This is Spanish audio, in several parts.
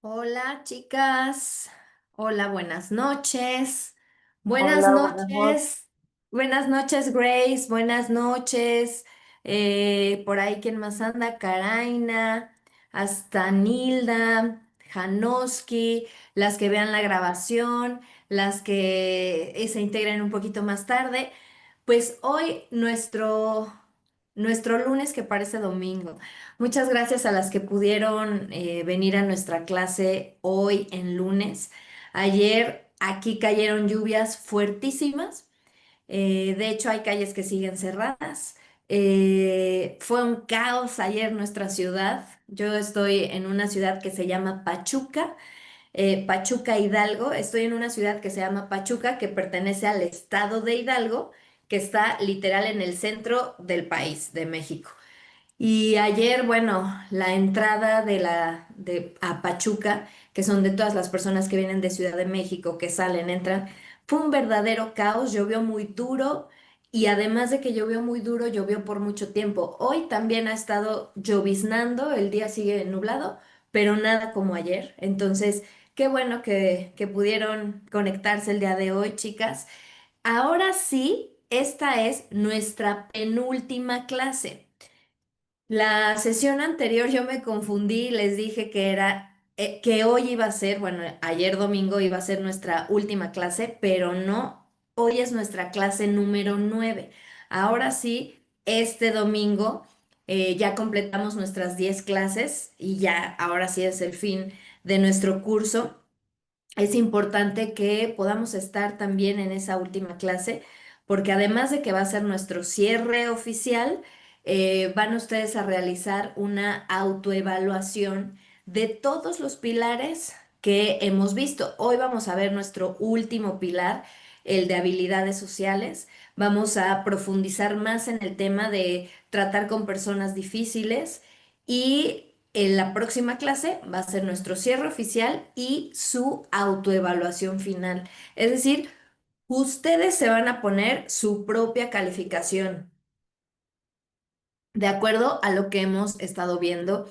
Hola chicas, hola, buenas noches, buenas Hola, buenas noches. noches, buenas noches Grace, buenas noches, por ahí quién más anda, Karaina, hasta Nilda, Janoski, las que vean la grabación, las que se integren un poquito más tarde, pues hoy nuestro lunes que parece domingo. Muchas gracias a las que pudieron venir a nuestra clase hoy en lunes. Ayer aquí cayeron lluvias fuertísimas. De hecho, hay calles que siguen cerradas. Fue un caos ayer nuestra ciudad. Yo estoy en una ciudad que se llama Pachuca, Pachuca Hidalgo. Estoy en una ciudad que se llama Pachuca, que pertenece al estado de Hidalgo, que está literal en el centro del país, de México. Y ayer, bueno, la entrada a Pachuca, que son de todas las personas que vienen de Ciudad de México, que salen, entran, fue un verdadero caos, llovió muy duro y además de que llovió muy duro, llovió por mucho tiempo. Hoy también ha estado lloviznando, el día sigue nublado, pero nada como ayer. Entonces, qué bueno que pudieron conectarse el día de hoy, chicas. Ahora sí, esta es nuestra penúltima clase. La sesión anterior yo me confundí, les dije que que hoy iba a ser, bueno, ayer domingo iba a ser nuestra última clase, pero no, hoy es nuestra clase número 9. Ahora sí, este domingo ya completamos nuestras 10 clases y ya, ahora sí es el fin de nuestro curso. Es importante que podamos estar también en esa última clase, porque además de que va a ser nuestro cierre oficial, van ustedes a realizar una autoevaluación de todos los pilares que hemos visto. Hoy vamos a ver nuestro último pilar, el de habilidades sociales. Vamos a profundizar más en el tema de tratar con personas difíciles y en la próxima clase va a ser nuestro cierre oficial y su autoevaluación final. Es decir, ustedes se van a poner su propia calificación de acuerdo a lo que hemos estado viendo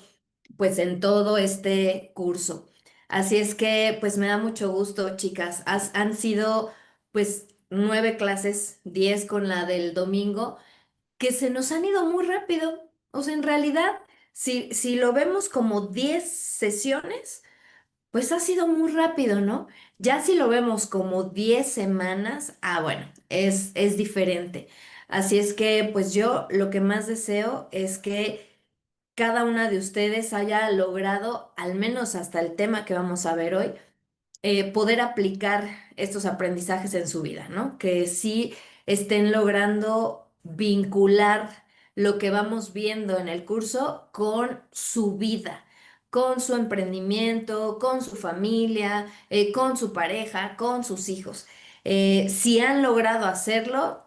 pues en todo este curso. Así es que pues me da mucho gusto, chicas. Han sido pues 9 clases, 10 con la del domingo que se nos han ido muy rápido. O sea, en realidad, si lo vemos como 10 sesiones, pues ha sido muy rápido, ¿no? Ya si lo vemos como 10 semanas, bueno, es diferente. Así es que, pues yo lo que más deseo es que cada una de ustedes haya logrado, al menos hasta el tema que vamos a ver hoy, poder aplicar estos aprendizajes en su vida, ¿no? Que sí estén logrando vincular lo que vamos viendo en el curso con su vida, con su emprendimiento, con su familia, con su pareja, con sus hijos. Si han logrado hacerlo,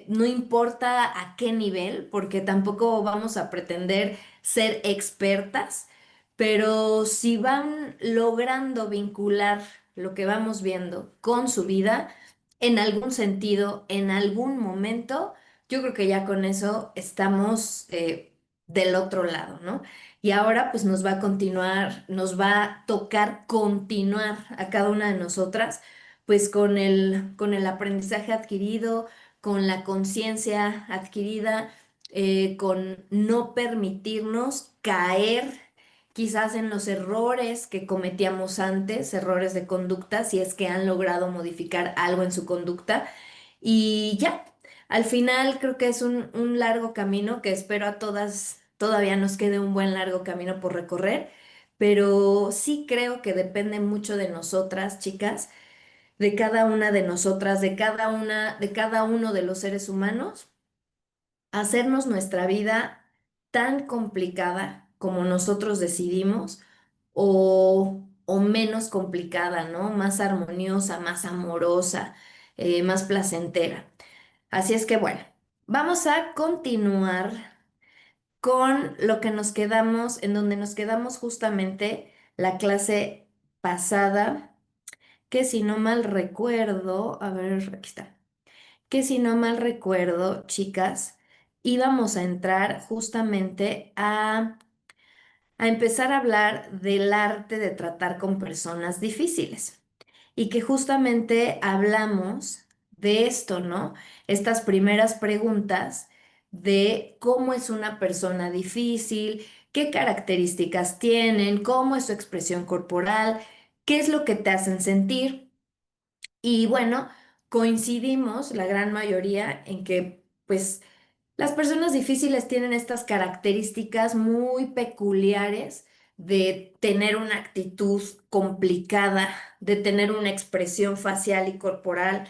no importa a qué nivel, porque tampoco vamos a pretender ser expertas, pero si van logrando vincular lo que vamos viendo con su vida, en algún sentido, en algún momento, yo creo que ya con eso estamos del otro lado, ¿no? Y ahora pues nos va a continuar, nos va a tocar continuar a cada una de nosotras, pues con el aprendizaje adquirido, con la conciencia adquirida, con no permitirnos caer quizás en los errores que cometíamos antes, errores de conducta, si es que han logrado modificar algo en su conducta. Y ya, al final creo que es un largo camino que espero a todas, todavía nos quede un buen largo camino por recorrer, pero sí creo que depende mucho de nosotras, chicas, de cada una de nosotras, de cada uno de los seres humanos, hacernos nuestra vida tan complicada como nosotros decidimos o menos complicada, ¿no? Más armoniosa, más amorosa, más placentera. Así es que bueno, vamos a continuar con lo que nos quedamos, en donde nos quedamos justamente la clase pasada, que si no mal recuerdo, a ver, aquí está, que si no mal recuerdo, chicas, íbamos a entrar justamente a empezar a hablar del arte de tratar con personas difíciles y que justamente hablamos de esto, ¿no? Estas primeras preguntas de cómo es una persona difícil, qué características tienen, cómo es su expresión corporal, qué es lo que te hacen sentir. Y bueno, coincidimos la gran mayoría en que pues las personas difíciles tienen estas características muy peculiares de tener una actitud complicada, de tener una expresión facial y corporal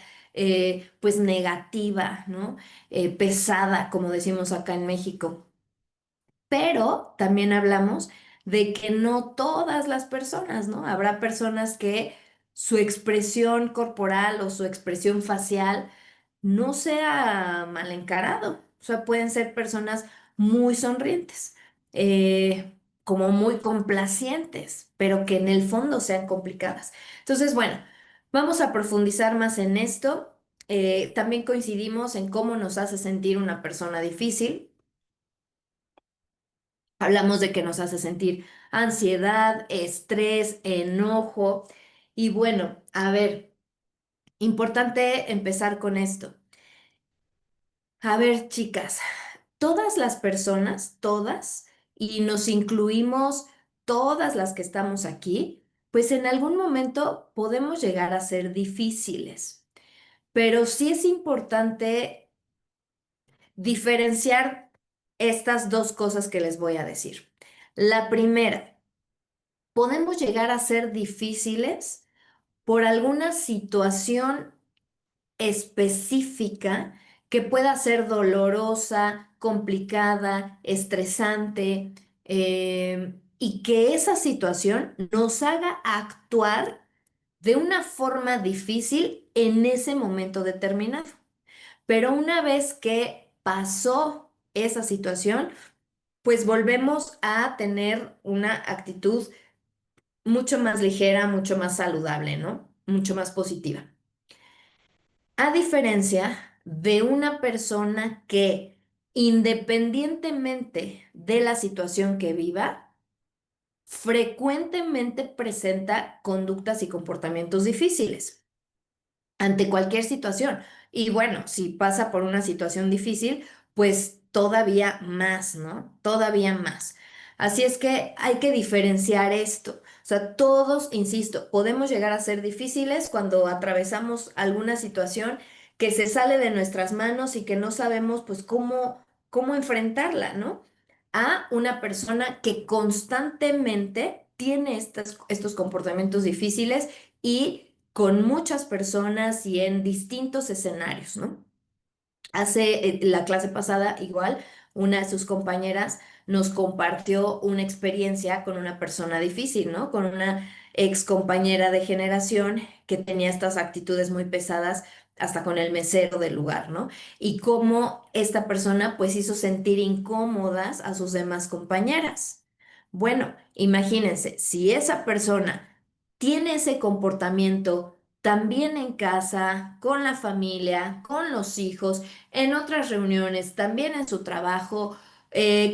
pues negativa, ¿no? Pesada, como decimos acá en México. Pero también hablamos de que no todas las personas, ¿no? Habrá personas que su expresión corporal o su expresión facial no sea mal encarado. O sea, pueden ser personas muy sonrientes, como muy complacientes, pero que en el fondo sean complicadas. Entonces, bueno, vamos a profundizar más en esto. También coincidimos en cómo nos hace sentir una persona difícil. Hablamos de que nos hace sentir ansiedad, estrés, enojo. Y bueno, a ver, importante empezar con esto. A ver, chicas, todas las personas, todas, y nos incluimos todas las que estamos aquí, pues en algún momento podemos llegar a ser difíciles. Pero sí es importante diferenciar estas dos cosas que les voy a decir. La primera, podemos llegar a ser difíciles por alguna situación específica que pueda ser dolorosa, complicada, estresante, y que esa situación nos haga actuar de una forma difícil en ese momento determinado. Pero una vez que pasó esa situación, pues volvemos a tener una actitud mucho más ligera, mucho más saludable, ¿no? Mucho más positiva. A diferencia de una persona que, independientemente de la situación que viva, frecuentemente presenta conductas y comportamientos difíciles ante cualquier situación. Y bueno, si pasa por una situación difícil, pues todavía más, ¿no? Todavía más. Así es que hay que diferenciar esto. O sea, todos, insisto, podemos llegar a ser difíciles cuando atravesamos alguna situación que se sale de nuestras manos y que no sabemos pues cómo enfrentarla, ¿no? A una persona que constantemente tiene estos comportamientos difíciles y con muchas personas y en distintos escenarios, ¿no? Hace la clase pasada, igual, una de sus compañeras nos compartió una experiencia con una persona difícil, ¿no? Con una ex compañera de generación que tenía estas actitudes muy pesadas hasta con el mesero del lugar, ¿no? Y cómo esta persona pues hizo sentir incómodas a sus demás compañeras. Bueno, imagínense, si esa persona tiene ese comportamiento también en casa, con la familia, con los hijos, en otras reuniones, también en su trabajo,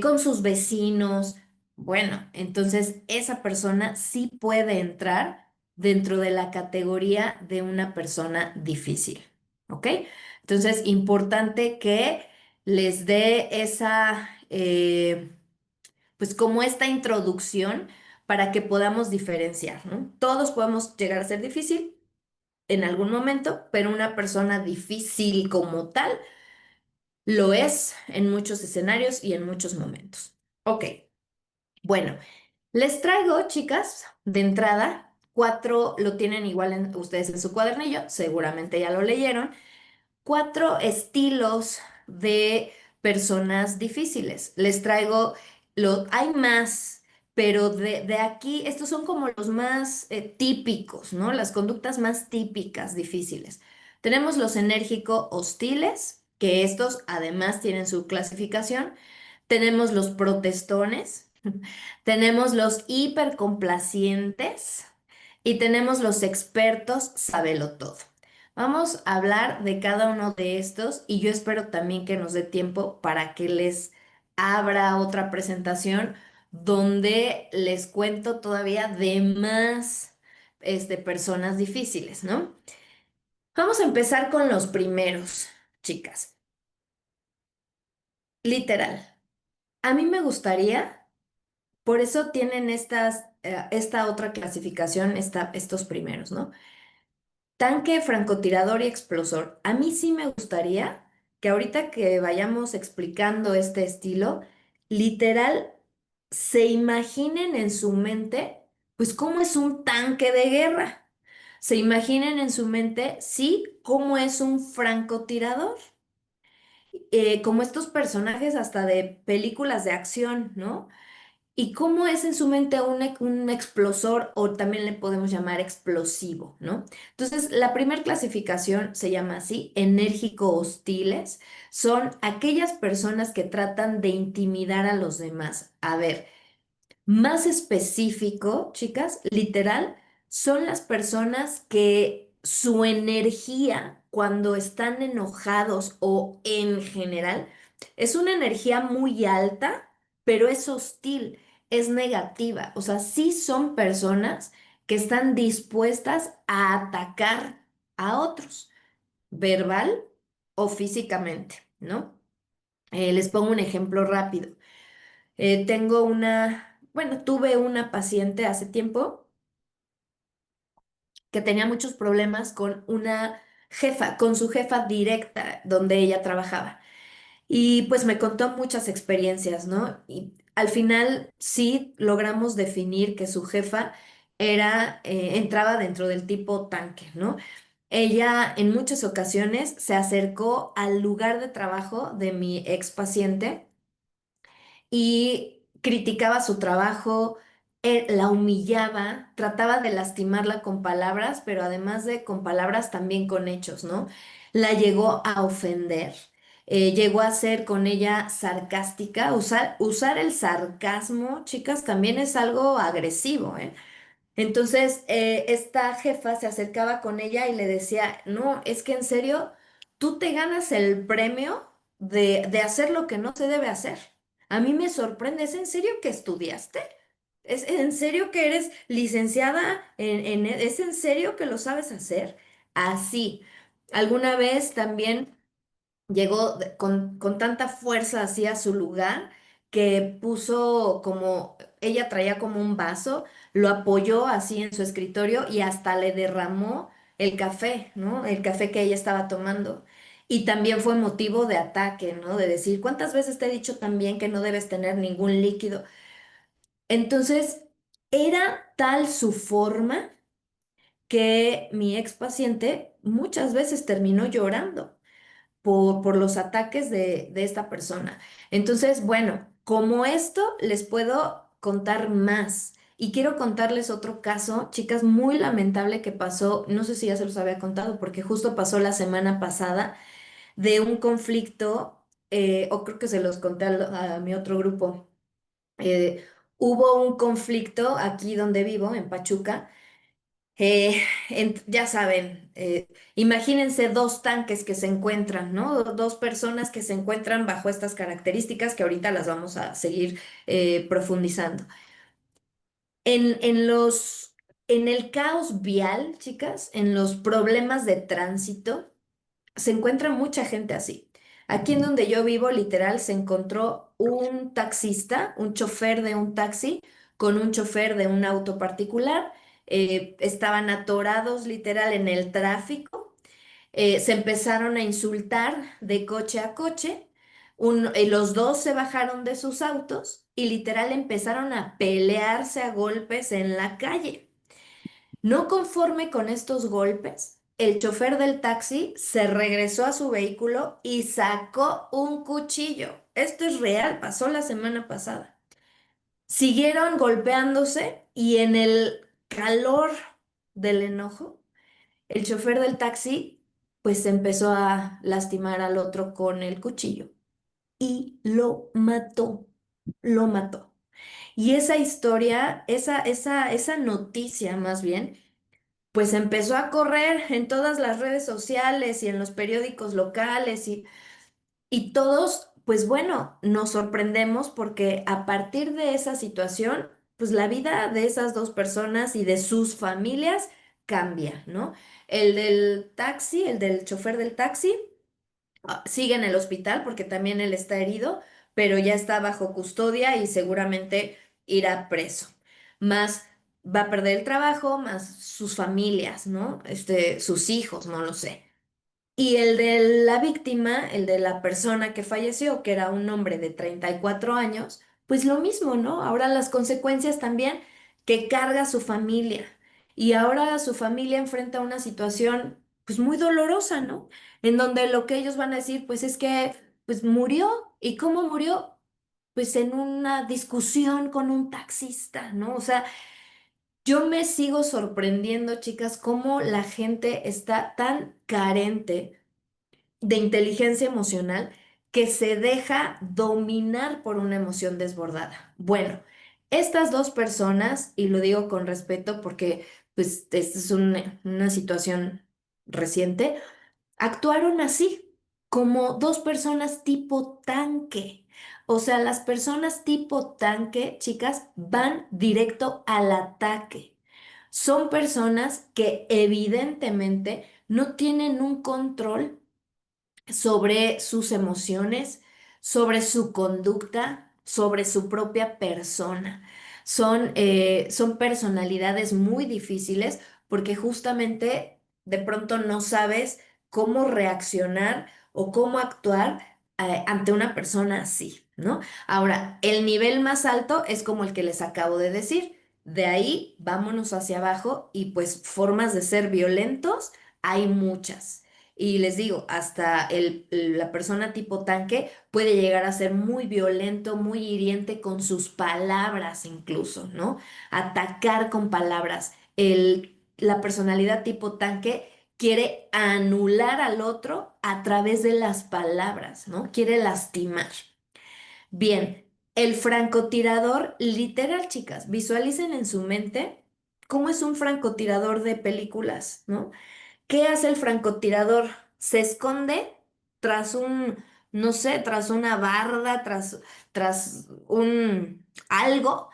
con sus vecinos. Bueno, entonces esa persona sí puede entrar dentro de la categoría de una persona difícil, ¿ok? Entonces, importante que les dé esa, pues como esta introducción para que podamos diferenciar, ¿no? Todos podemos llegar a ser difícil en algún momento, pero una persona difícil como tal lo es en muchos escenarios y en muchos momentos. Ok, bueno, les traigo, chicas, de entrada, cuatro, lo tienen igual ustedes en su cuadernillo, seguramente ya lo leyeron, cuatro estilos de personas difíciles. Les traigo, hay más, pero de aquí, estos son como los más típicos, ¿no? Las conductas más típicas difíciles. Tenemos los enérgico hostiles, que estos además tienen su clasificación. Tenemos los protestones, tenemos los hipercomplacientes y tenemos los expertos todo. Vamos a hablar de cada uno de estos y yo espero también que nos dé tiempo para que les abra otra presentación donde les cuento todavía de más personas difíciles, ¿no? Vamos a empezar con los primeros, chicas. Literal. A mí me gustaría, por eso tienen esta otra clasificación, estos primeros, ¿no? Tanque, francotirador y explosor. A mí sí me gustaría que ahorita que vayamos explicando este estilo, literal, se imaginen en su mente, pues, cómo es un tanque de guerra. Se imaginen en su mente, sí, cómo es un francotirador. Como estos personajes hasta de películas de acción, ¿no? ¿Y cómo es en su mente un explosor o también le podemos llamar explosivo, ¿no? Entonces, la primera clasificación se llama así, enérgico hostiles. Son aquellas personas que tratan de intimidar a los demás. A ver, más específico, chicas, literal, son las personas que su energía cuando están enojados o en general es una energía muy alta, pero es hostil, es negativa. O sea, sí son personas que están dispuestas a atacar a otros, verbal o físicamente, ¿no? Les pongo un ejemplo rápido. Bueno, tuve una paciente hace tiempo que tenía muchos problemas con una jefa, con su jefa directa donde ella trabajaba. Y pues me contó muchas experiencias, ¿no? Y al final sí logramos definir que su jefa entraba dentro del tipo tanque, ¿no? Ella en muchas ocasiones se acercó al lugar de trabajo de mi ex paciente y criticaba su trabajo, la humillaba, trataba de lastimarla con palabras, pero además de con palabras también con hechos, ¿no? La llegó a ofender, llegó a ser con ella sarcástica. Usar el sarcasmo, chicas, también es algo agresivo, ¿eh? Entonces, esta jefa se acercaba con ella y le decía, no, es que en serio, tú te ganas el premio de hacer lo que no se debe hacer. A mí me sorprende, ¿es en serio que estudiaste? ¿Es en serio que eres licenciada es en serio que lo sabes hacer? Así. Alguna vez también llegó con tanta fuerza hacia su lugar que puso como, ella traía como un vaso, lo apoyó así en su escritorio y hasta le derramó el café, ¿no? El café que ella estaba tomando. Y también fue motivo de ataque, ¿no? De decir, ¿cuántas veces te he dicho también que no debes tener ningún líquido? Entonces, era tal su forma que mi ex paciente muchas veces terminó llorando por los ataques de esta persona. Entonces, bueno, como esto, les puedo contar más. Y quiero contarles otro caso, chicas, muy lamentable que pasó, no sé si ya se los había contado, porque justo pasó la semana pasada, de un conflicto, o creo que se los conté a mi otro grupo. Eh, Hubo un conflicto aquí donde vivo, en Pachuca, ya saben, imagínense dos tanques que se encuentran, ¿no? Dos personas que se encuentran bajo estas características que ahorita las vamos a seguir profundizando. En en el caos vial, chicas, en los problemas de tránsito, se encuentra mucha gente así. Aquí en donde yo vivo, literal, se encontró un taxista, un chofer de un taxi con un chofer de un auto particular. Estaban atorados literal en el tráfico. Se empezaron a insultar de coche a coche. Los dos se bajaron de sus autos y literal empezaron a pelearse a golpes en la calle. No conforme con estos golpes, el chofer del taxi se regresó a su vehículo y sacó un cuchillo. Esto es real, pasó la semana pasada. Siguieron golpeándose y en el calor del enojo, el chofer del taxi pues empezó a lastimar al otro con el cuchillo y lo mató. Y esa historia, esa noticia más bien, pues empezó a correr en todas las redes sociales y en los periódicos locales y todos pues bueno, nos sorprendemos porque a partir de esa situación, pues la vida de esas dos personas y de sus familias cambia, ¿no? El del taxi, el del chofer del taxi, sigue en el hospital porque también él está herido, pero ya está bajo custodia y seguramente irá preso. Más va a perder el trabajo, más sus familias, ¿no? Sus hijos, no lo sé. Y el de la víctima, el de la persona que falleció, que era un hombre de 34 años, pues lo mismo, ¿no? Ahora las consecuencias también que carga su familia. Y ahora su familia enfrenta una situación pues muy dolorosa, ¿no? En donde lo que ellos van a decir pues es que pues murió. ¿Y cómo murió? Pues en una discusión con un taxista, ¿no? O sea, yo me sigo sorprendiendo, chicas, cómo la gente está tan carente de inteligencia emocional que se deja dominar por una emoción desbordada. Bueno, estas dos personas, y lo digo con respeto porque pues esta es una situación reciente, actuaron así, como dos personas tipo tanque. O sea, las personas tipo tanque, chicas, van directo al ataque. Son personas que evidentemente no tienen un control sobre sus emociones, sobre su conducta, sobre su propia persona. Son personalidades muy difíciles porque justamente de pronto no sabes cómo reaccionar o cómo actuar ante una persona así, ¿no? Ahora, el nivel más alto es como el que les acabo de decir. De ahí vámonos hacia abajo y pues formas de ser violentos hay muchas. Y les digo, hasta la persona tipo tanque puede llegar a ser muy violento, muy hiriente con sus palabras incluso, ¿no? Atacar con palabras. La personalidad tipo tanque quiere anular al otro a través de las palabras, ¿no? Quiere lastimar. Bien, el francotirador, literal, chicas, visualicen en su mente cómo es un francotirador de películas, ¿no? ¿Qué hace el francotirador? Se esconde tras no sé, tras una barda, tras un algo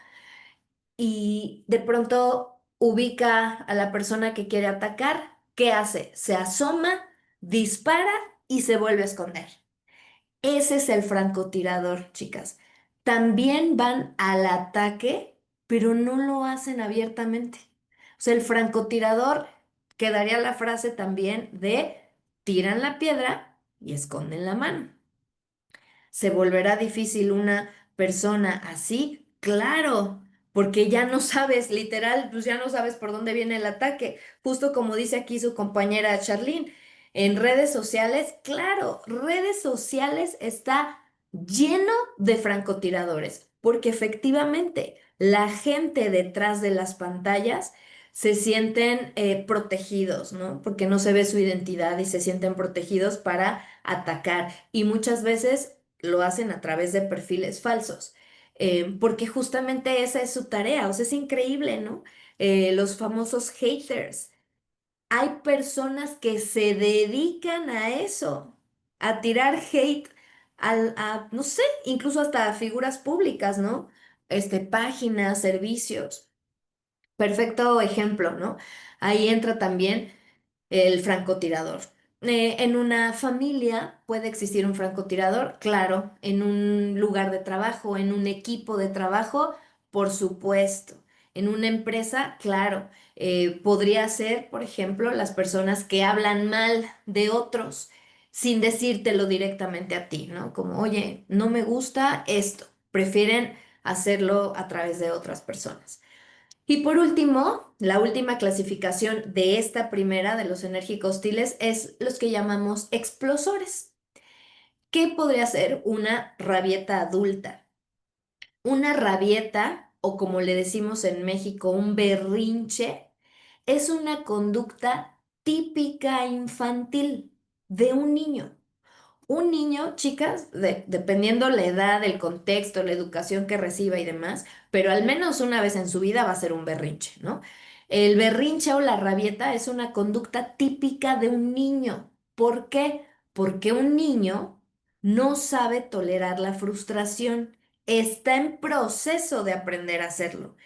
y de pronto ubica a la persona que quiere atacar. ¿Qué hace? Se asoma, dispara y se vuelve a esconder. Ese es el francotirador, chicas. También van al ataque, pero no lo hacen abiertamente. O sea, el francotirador quedaría la frase también de tiran la piedra y esconden la mano. ¿Se volverá difícil una persona así? Claro, porque ya no sabes, literal, pues ya no sabes por dónde viene el ataque. Justo como dice aquí su compañera Charlene, en redes sociales, claro, redes sociales está lleno de francotiradores, porque efectivamente la gente detrás de las pantallas se sienten protegidos, ¿no? Porque no se ve su identidad y se sienten protegidos para atacar. Y muchas veces lo hacen a través de perfiles falsos, porque justamente esa es su tarea, o sea, es increíble, ¿no? Los famosos haters. Hay personas que se dedican a eso, a tirar hate no sé, incluso hasta a figuras públicas, ¿no? Páginas, servicios. Perfecto ejemplo, ¿no? Ahí entra también el francotirador. En una familia puede existir un francotirador, claro, en un lugar de trabajo, en un equipo de trabajo, por supuesto. En una empresa, claro, podría ser, por ejemplo, las personas que hablan mal de otros sin decírtelo directamente a ti, ¿no? Como, oye, no me gusta esto. Prefieren hacerlo a través de otras personas. Y por último, la última clasificación de esta primera de los enérgicos hostiles es los que llamamos explosores. ¿Qué podría ser una rabieta adulta? Una rabieta, o como le decimos en México, un berrinche, es una conducta típica infantil de un niño. Un niño, chicas, dependiendo la edad, el contexto, la educación que reciba y demás, pero al menos una vez en su vida va a ser un berrinche, ¿no? El berrinche o la rabieta es una conducta típica de un niño. ¿Por qué? Porque un niño no sabe tolerar la frustración, está en proceso de aprender a hacerlo.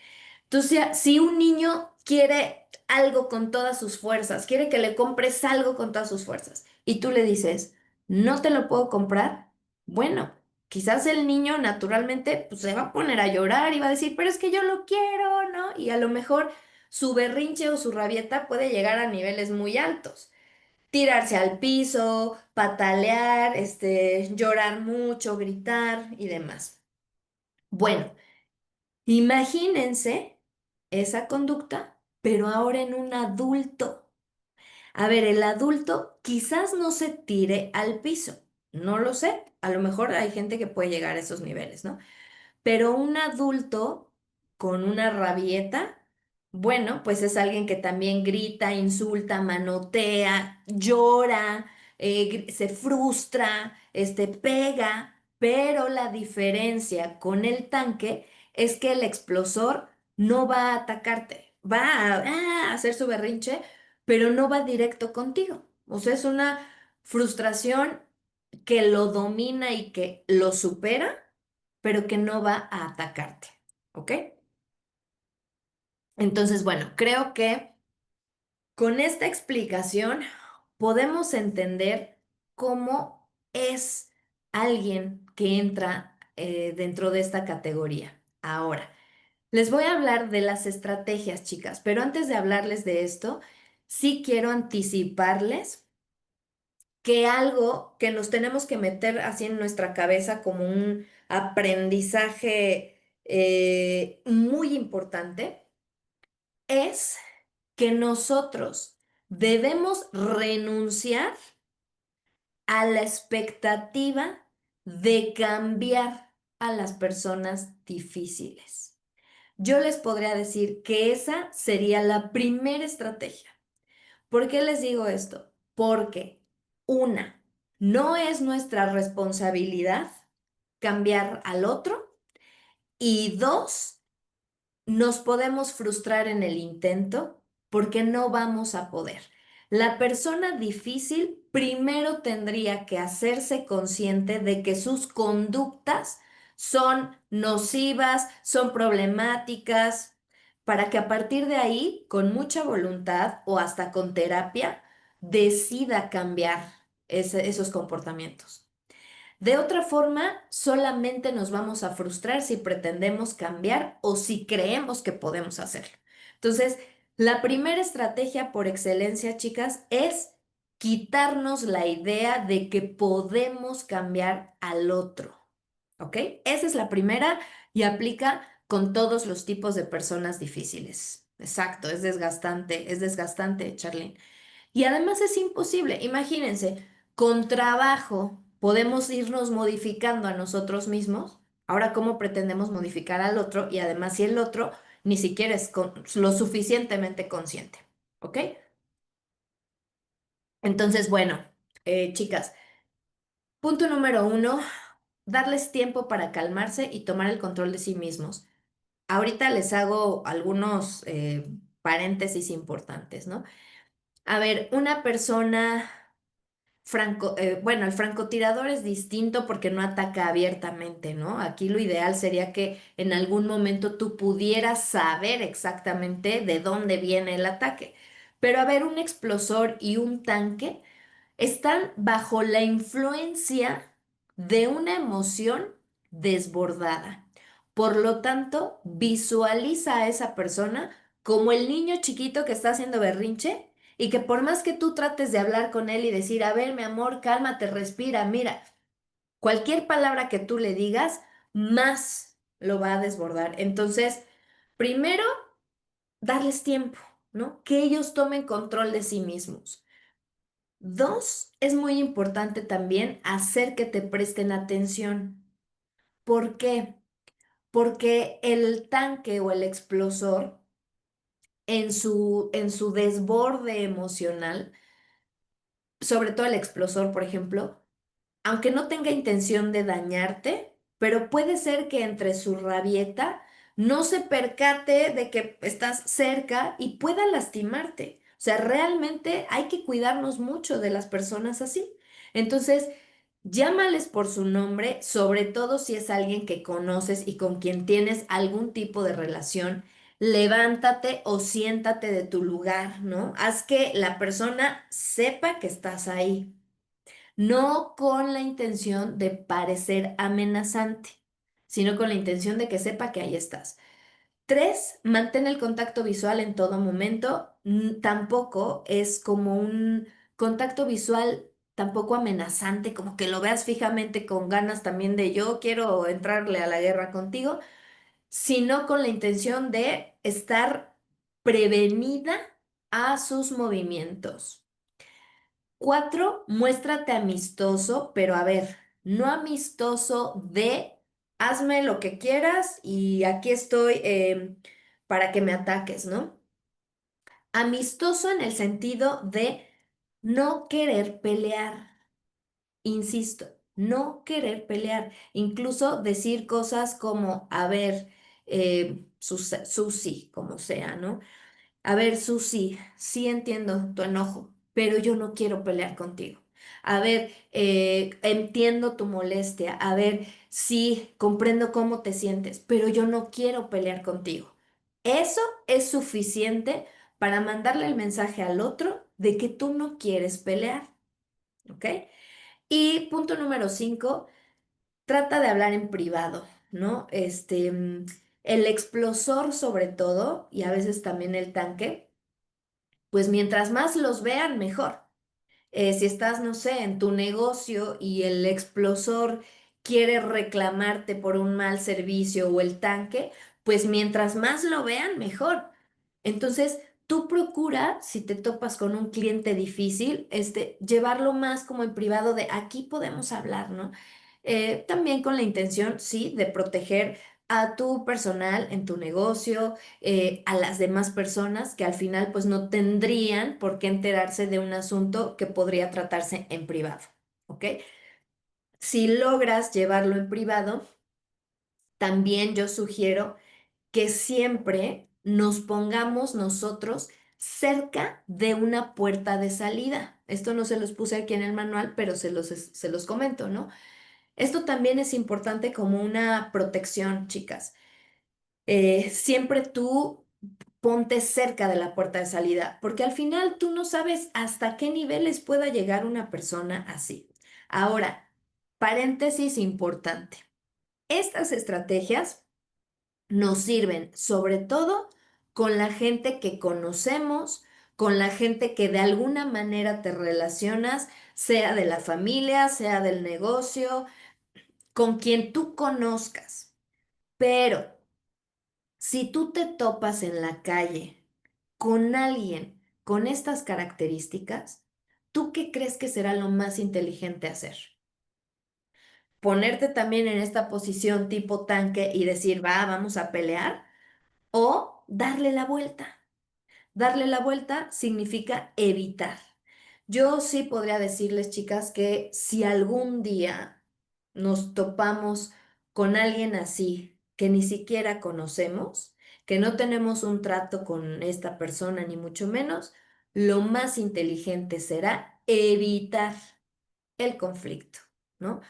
Entonces, si un niño quiere algo con todas sus fuerzas, quiere que le compres algo con todas sus fuerzas, y tú le dices, no te lo puedo comprar, bueno, quizás el niño naturalmente pues, se va a poner a llorar y va a decir, pero es que yo lo quiero, ¿no? Y a lo mejor su berrinche o su rabieta puede llegar a niveles muy altos. Tirarse al piso, patalear, llorar mucho, gritar y demás. Bueno. Imagínense esa conducta, pero ahora en un adulto. A ver, el adulto quizás no se tire al piso, no lo sé, a lo mejor hay gente que puede llegar a esos niveles, ¿no? Pero un adulto con una rabieta, bueno, pues es alguien que también grita, insulta, manotea, llora, se frustra, pega, pero la diferencia con el tanque es que el explosor no va a atacarte, va a hacer su berrinche, pero no va directo contigo. O sea, es una frustración que lo domina y que lo supera pero que no va a atacarte, ¿ok? Entonces, bueno, creo que con esta explicación podemos entender cómo es alguien que entra dentro de esta categoría. Ahora, les voy a hablar de las estrategias, chicas, pero antes de hablarles de esto, sí quiero anticiparles que algo que nos tenemos que meter así en nuestra cabeza como un aprendizaje muy importante es que nosotros debemos renunciar a la expectativa de cambiar a las personas difíciles. Yo les podría decir que esa sería la primera estrategia. ¿Por qué les digo esto? Porque, una, no es nuestra responsabilidad cambiar al otro y dos, nos podemos frustrar en el intento porque no vamos a poder. La persona difícil primero tendría que hacerse consciente de que sus conductas son nocivas, son problemáticas, para que a partir de ahí, con mucha voluntad o hasta con terapia, decida cambiar esos comportamientos. De otra forma, solamente nos vamos a frustrar si pretendemos cambiar o si creemos que podemos hacerlo. Entonces, la primera estrategia por excelencia, chicas, es quitarnos la idea de que podemos cambiar al otro. ¿Ok? Esa es la primera y aplica con todos los tipos de personas difíciles. Exacto, es desgastante, Charlene. Y además es imposible. Imagínense, con trabajo podemos irnos modificando a nosotros mismos. Ahora, ¿cómo pretendemos modificar al otro? Y además, si el otro ni siquiera es lo suficientemente consciente. ¿Ok? Entonces, bueno, chicas, punto número uno, darles tiempo para calmarse y tomar el control de sí mismos. Ahorita les hago algunos paréntesis importantes, ¿no? A ver, una persona bueno, el francotirador es distinto porque no ataca abiertamente, ¿no? Aquí lo ideal sería que en algún momento tú pudieras saber exactamente de dónde viene el ataque. Pero a ver, un explosor y un tanque están bajo la influencia de una emoción desbordada. Por lo tanto, visualiza a esa persona como el niño chiquito que está haciendo berrinche y que por más que tú trates de hablar con él y decir, a ver, mi amor, cálmate, respira, mira, cualquier palabra que tú le digas, más lo va a desbordar. Entonces, primero, darles tiempo, ¿no? Que ellos tomen control de sí mismos. Dos, es muy importante también hacer que te presten atención. ¿Por qué? Porque el tanque o el explosor, en su desborde emocional, sobre todo el explosor, por ejemplo, aunque no tenga intención de dañarte, pero puede ser que entre su rabieta no se percate de que estás cerca y pueda lastimarte. O sea, realmente hay que cuidarnos mucho de las personas así. Entonces, Llámales por su nombre, sobre todo si es alguien que conoces y con quien tienes algún tipo de relación. Levántate o siéntate de tu lugar, ¿no? Haz que la persona sepa que estás ahí, no con la intención de parecer amenazante, sino con la intención de que sepa que ahí estás. Tres, mantén el contacto visual en todo momento. Tampoco es como un contacto visual tampoco amenazante, como que lo veas fijamente con ganas también de yo quiero entrarle a la guerra contigo, sino con la intención de estar prevenida a sus movimientos. Cuatro, muéstrate amistoso, pero a ver, no amistoso de hazme lo que quieras y aquí estoy para que me ataques, ¿no? Amistoso en el sentido de no querer pelear, insisto, no querer pelear, incluso decir cosas como, a ver, Susi, como sea, ¿no? A ver, Susi, sí entiendo tu enojo, pero yo no quiero pelear contigo. A ver, entiendo tu molestia. A ver, sí, comprendo cómo te sientes, pero yo no quiero pelear contigo. Eso es suficiente para mandarle el mensaje al otro de que tú no quieres pelear, ¿ok? Y punto número 5, trata de hablar en privado, ¿no? El explosor sobre todo, y a veces también el tanque pues mientras más los vean, mejor. Si estás, no sé, en tu negocio y el explosor quiere reclamarte por un mal servicio o el tanque, pues mientras más lo vean, mejor. Entonces, tú procura, si te topas con un cliente difícil, llevarlo más como en privado de aquí podemos hablar, ¿no? También con la intención, sí, de proteger a tu personal en tu negocio, a las demás personas que al final pues no tendrían por qué enterarse de un asunto que podría tratarse en privado, ¿ok? Si logras llevarlo en privado, también yo sugiero que siempre nos pongamos nosotros cerca de una puerta de salida. Esto no se los puse aquí en el manual, pero se los comento, ¿no? Esto también es importante como una protección, chicas. Siempre tú ponte cerca de la puerta de salida, porque al final tú no sabes hasta qué niveles pueda llegar una persona así. Ahora, paréntesis importante. Estas estrategias nos sirven sobre todo con la gente que conocemos, con la gente que de alguna manera te relacionas, sea de la familia, sea del negocio, con quien tú conozcas. Pero si tú te topas en la calle con alguien con estas características, ¿tú qué crees que será lo más inteligente hacer? ¿Ponerte también en esta posición tipo tanque y decir, va, vamos a pelear? ¿O darle la vuelta? Darle la vuelta significa evitar. Yo sí podría decirles, chicas, que si algún día nos topamos con alguien así que ni siquiera conocemos, que no tenemos un trato con esta persona, ni mucho menos, lo más inteligente será evitar el conflicto, ¿no?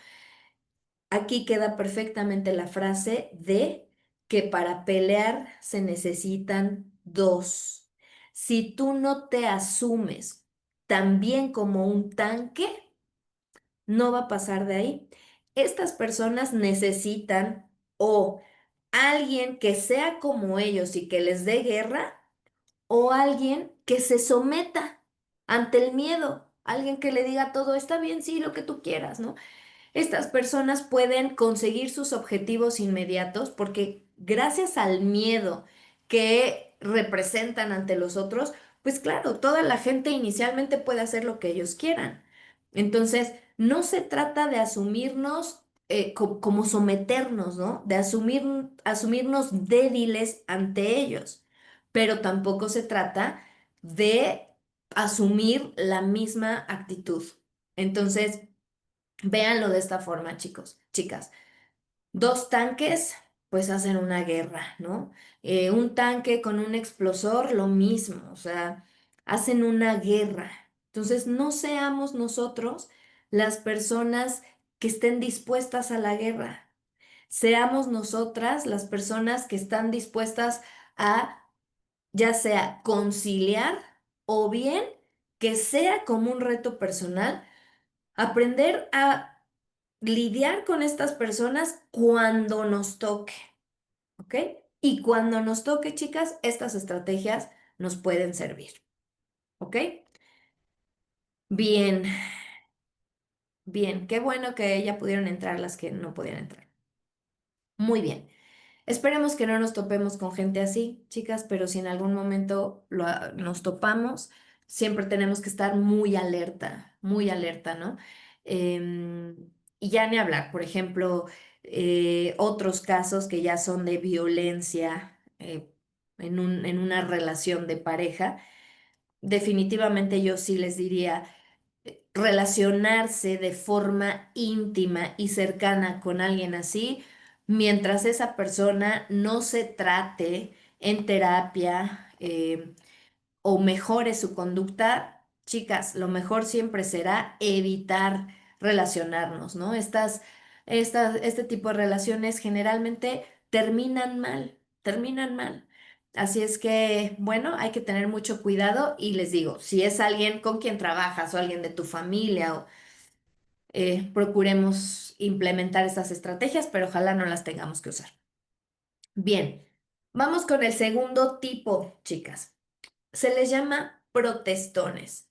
Aquí queda perfectamente la frase de que para pelear se necesitan dos. Si tú no te asumes también como un tanque, no va a pasar de ahí. Estas personas necesitan o alguien que sea como ellos y que les dé guerra, o alguien que se someta ante el miedo, alguien que le diga todo está bien, sí, lo que tú quieras, ¿no? Estas personas pueden conseguir sus objetivos inmediatos porque gracias al miedo que representan ante los otros, pues claro, toda la gente inicialmente puede hacer lo que ellos quieran. Entonces, no se trata de asumirnos como someternos, ¿no? De asumirnos débiles ante ellos, pero tampoco se trata de asumir la misma actitud. Entonces, véanlo de esta forma, chicos, chicas. Dos tanques, pues hacen una guerra, ¿no? Un tanque con un explosor, lo mismo, o sea, hacen una guerra. Entonces, no seamos nosotros las personas que estén dispuestas a la guerra. Seamos nosotras las personas que están dispuestas a ya sea conciliar o bien que sea como un reto personal, aprender a lidiar con estas personas cuando nos toque, ¿ok? Y cuando nos toque, chicas, estas estrategias nos pueden servir, ¿ok? Bien, bien, qué bueno que ya pudieron entrar las que no podían entrar. Muy bien. Esperemos que no nos topemos con gente así, chicas, pero si en algún momento nos topamos, siempre tenemos que estar muy alerta, ¿no? Em, y ya ni hablar, por ejemplo, otros casos que ya son de violencia en una relación de pareja, definitivamente yo sí les diría relacionarse de forma íntima y cercana con alguien así, mientras esa persona no se trate en terapia o mejore su conducta, chicas, lo mejor siempre será evitar relacionarnos, ¿no? Este tipo de relaciones generalmente terminan mal, terminan mal. Así es que, bueno, hay que tener mucho cuidado y les digo, si es alguien con quien trabajas o alguien de tu familia, procuremos implementar estas estrategias, pero ojalá no las tengamos que usar. Bien, vamos con el segundo tipo, chicas. Se les llama protestones.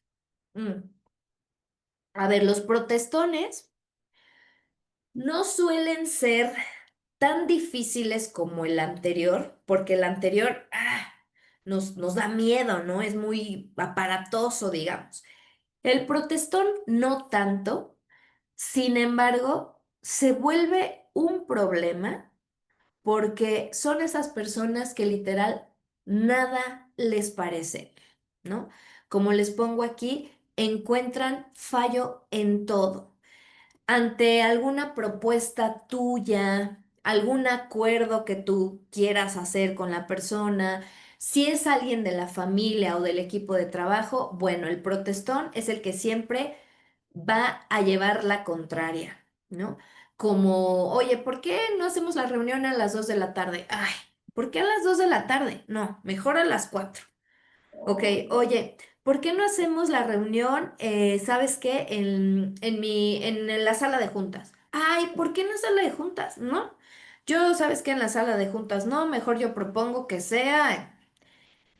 Mm. A ver, los protestones no suelen ser tan difíciles como el anterior, porque el anterior nos da miedo, ¿no? Es muy aparatoso, digamos. El protestón no tanto, sin embargo, se vuelve un problema porque son esas personas que literal nada les parece, ¿no? Como les pongo aquí, encuentran fallo en todo. Ante alguna propuesta tuya, algún acuerdo que tú quieras hacer con la persona, si es alguien de la familia o del equipo de trabajo, bueno, el protestón es el que siempre va a llevar la contraria, ¿no? Como, oye, ¿por qué no hacemos la reunión a las 2 de la tarde? Ay, ¿por qué a las 2 de la tarde? No, mejor a las 4. Ok, oye, ¿por qué no hacemos la reunión, sabes qué, en la sala de juntas? Ay, ¿por qué en la sala de juntas? No, yo, sabes qué, en la sala de juntas no, mejor yo propongo que sea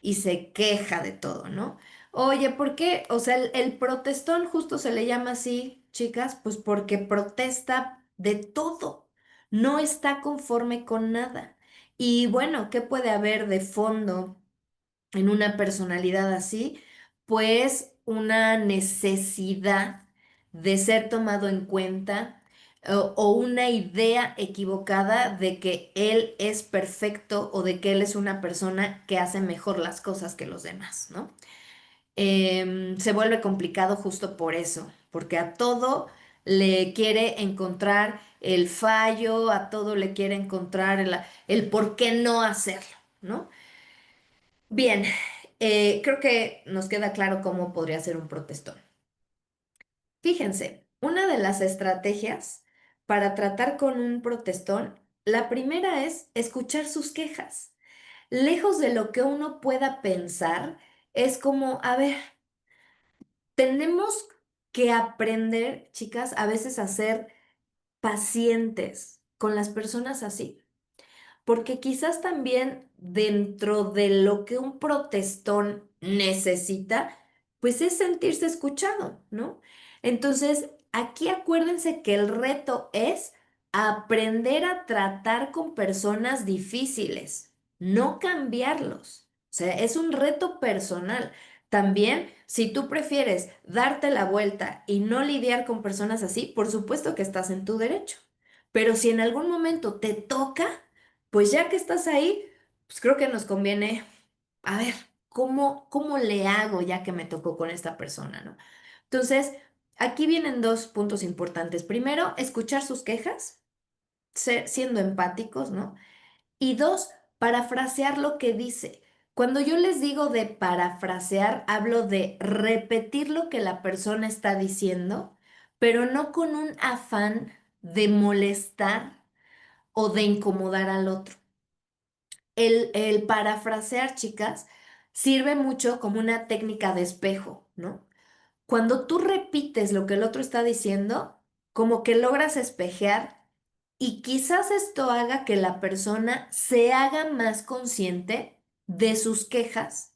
y se queja de todo, ¿no? Oye, ¿por qué? O sea, el protestón justo se le llama así, chicas, pues porque protesta de todo, no está conforme con nada. Y bueno, ¿qué puede haber de fondo en una personalidad así? Pues una necesidad de ser tomado en cuenta o una idea equivocada de que él es perfecto o de que él es una persona que hace mejor las cosas que los demás, ¿no? Se vuelve complicado justo por eso, porque a todo le quiere encontrar el fallo, a todo le quiere encontrar el por qué no hacerlo, ¿no? Bien, creo que nos queda claro cómo podría ser un protestón. Fíjense, una de las estrategias para tratar con un protestón, la primera es escuchar sus quejas. Lejos de lo que uno pueda pensar, es como, a ver, tenemos que aprender, chicas, a veces a ser pacientes con las personas así. Porque quizás también dentro de lo que un protestón necesita, pues es sentirse escuchado, ¿no? Entonces, aquí acuérdense que el reto es aprender a tratar con personas difíciles, no cambiarlos. O sea, es un reto personal. También, si tú prefieres darte la vuelta y no lidiar con personas así, por supuesto que estás en tu derecho. Pero si en algún momento te toca, pues ya que estás ahí, pues creo que nos conviene, a ver, ¿cómo le hago ya que me tocó con esta persona, ¿no? Entonces, aquí vienen dos puntos importantes. Primero, escuchar sus quejas, siendo empáticos, ¿no? Y dos, parafrasear lo que dice. Cuando yo les digo de parafrasear, hablo de repetir lo que la persona está diciendo, pero no con un afán de molestar o de incomodar al otro. El parafrasear, chicas, sirve mucho como una técnica de espejo, ¿no? Cuando tú repites lo que el otro está diciendo, como que logras espejear y quizás esto haga que la persona se haga más consciente de sus quejas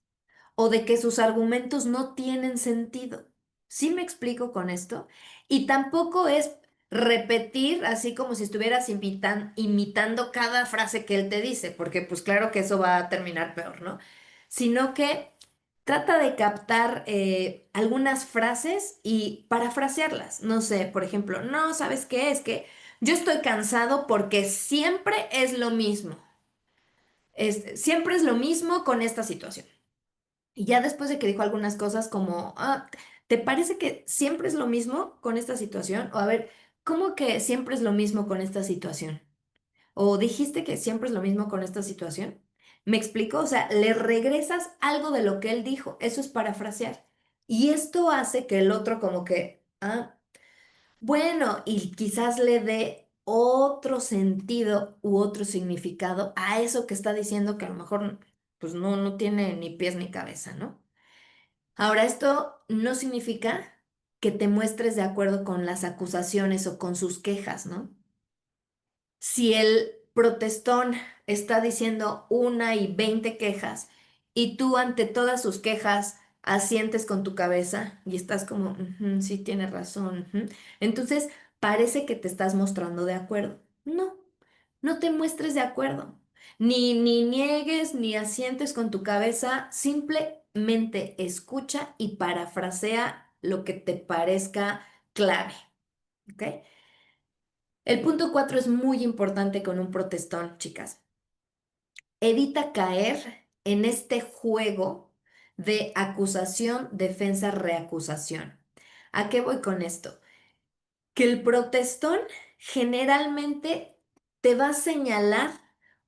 o de que sus argumentos no tienen sentido. ¿Sí me explico con esto? Y tampoco es repetir así como si estuvieras imitando cada frase que él te dice, porque pues claro que eso va a terminar peor, ¿no? Sino que trata de captar algunas frases y parafrasearlas. No sé, por ejemplo, no, ¿sabes qué? Es que yo estoy cansado porque siempre es lo mismo. Siempre es lo mismo con esta situación. Y ya después de que dijo algunas cosas como, ¿te parece que siempre es lo mismo con esta situación? O a ver, ¿cómo que siempre es lo mismo con esta situación? ¿O dijiste que siempre es lo mismo con esta situación? ¿Me explico? O sea, le regresas algo de lo que él dijo. Eso es parafrasear. Y esto hace que el otro como que, bueno, y quizás le dé otro sentido u otro significado a eso que está diciendo que a lo mejor pues no tiene ni pies ni cabeza, ¿no? Ahora, esto no significa que te muestres de acuerdo con las acusaciones o con sus quejas, ¿no? Si el protestón está diciendo 1 y 20 quejas y tú ante todas sus quejas asientes con tu cabeza y estás como, "Ujú, sí, tienes razón. Ujú", entonces parece que te estás mostrando de acuerdo. No, no te muestres de acuerdo. Ni niegues ni asientes con tu cabeza, simplemente escucha y parafrasea lo que te parezca clave, ¿ok? El punto 4 es muy importante con un protestón, chicas. Evita caer en este juego de acusación, defensa, reacusación. ¿A qué voy con esto? Que el protestón generalmente te va a señalar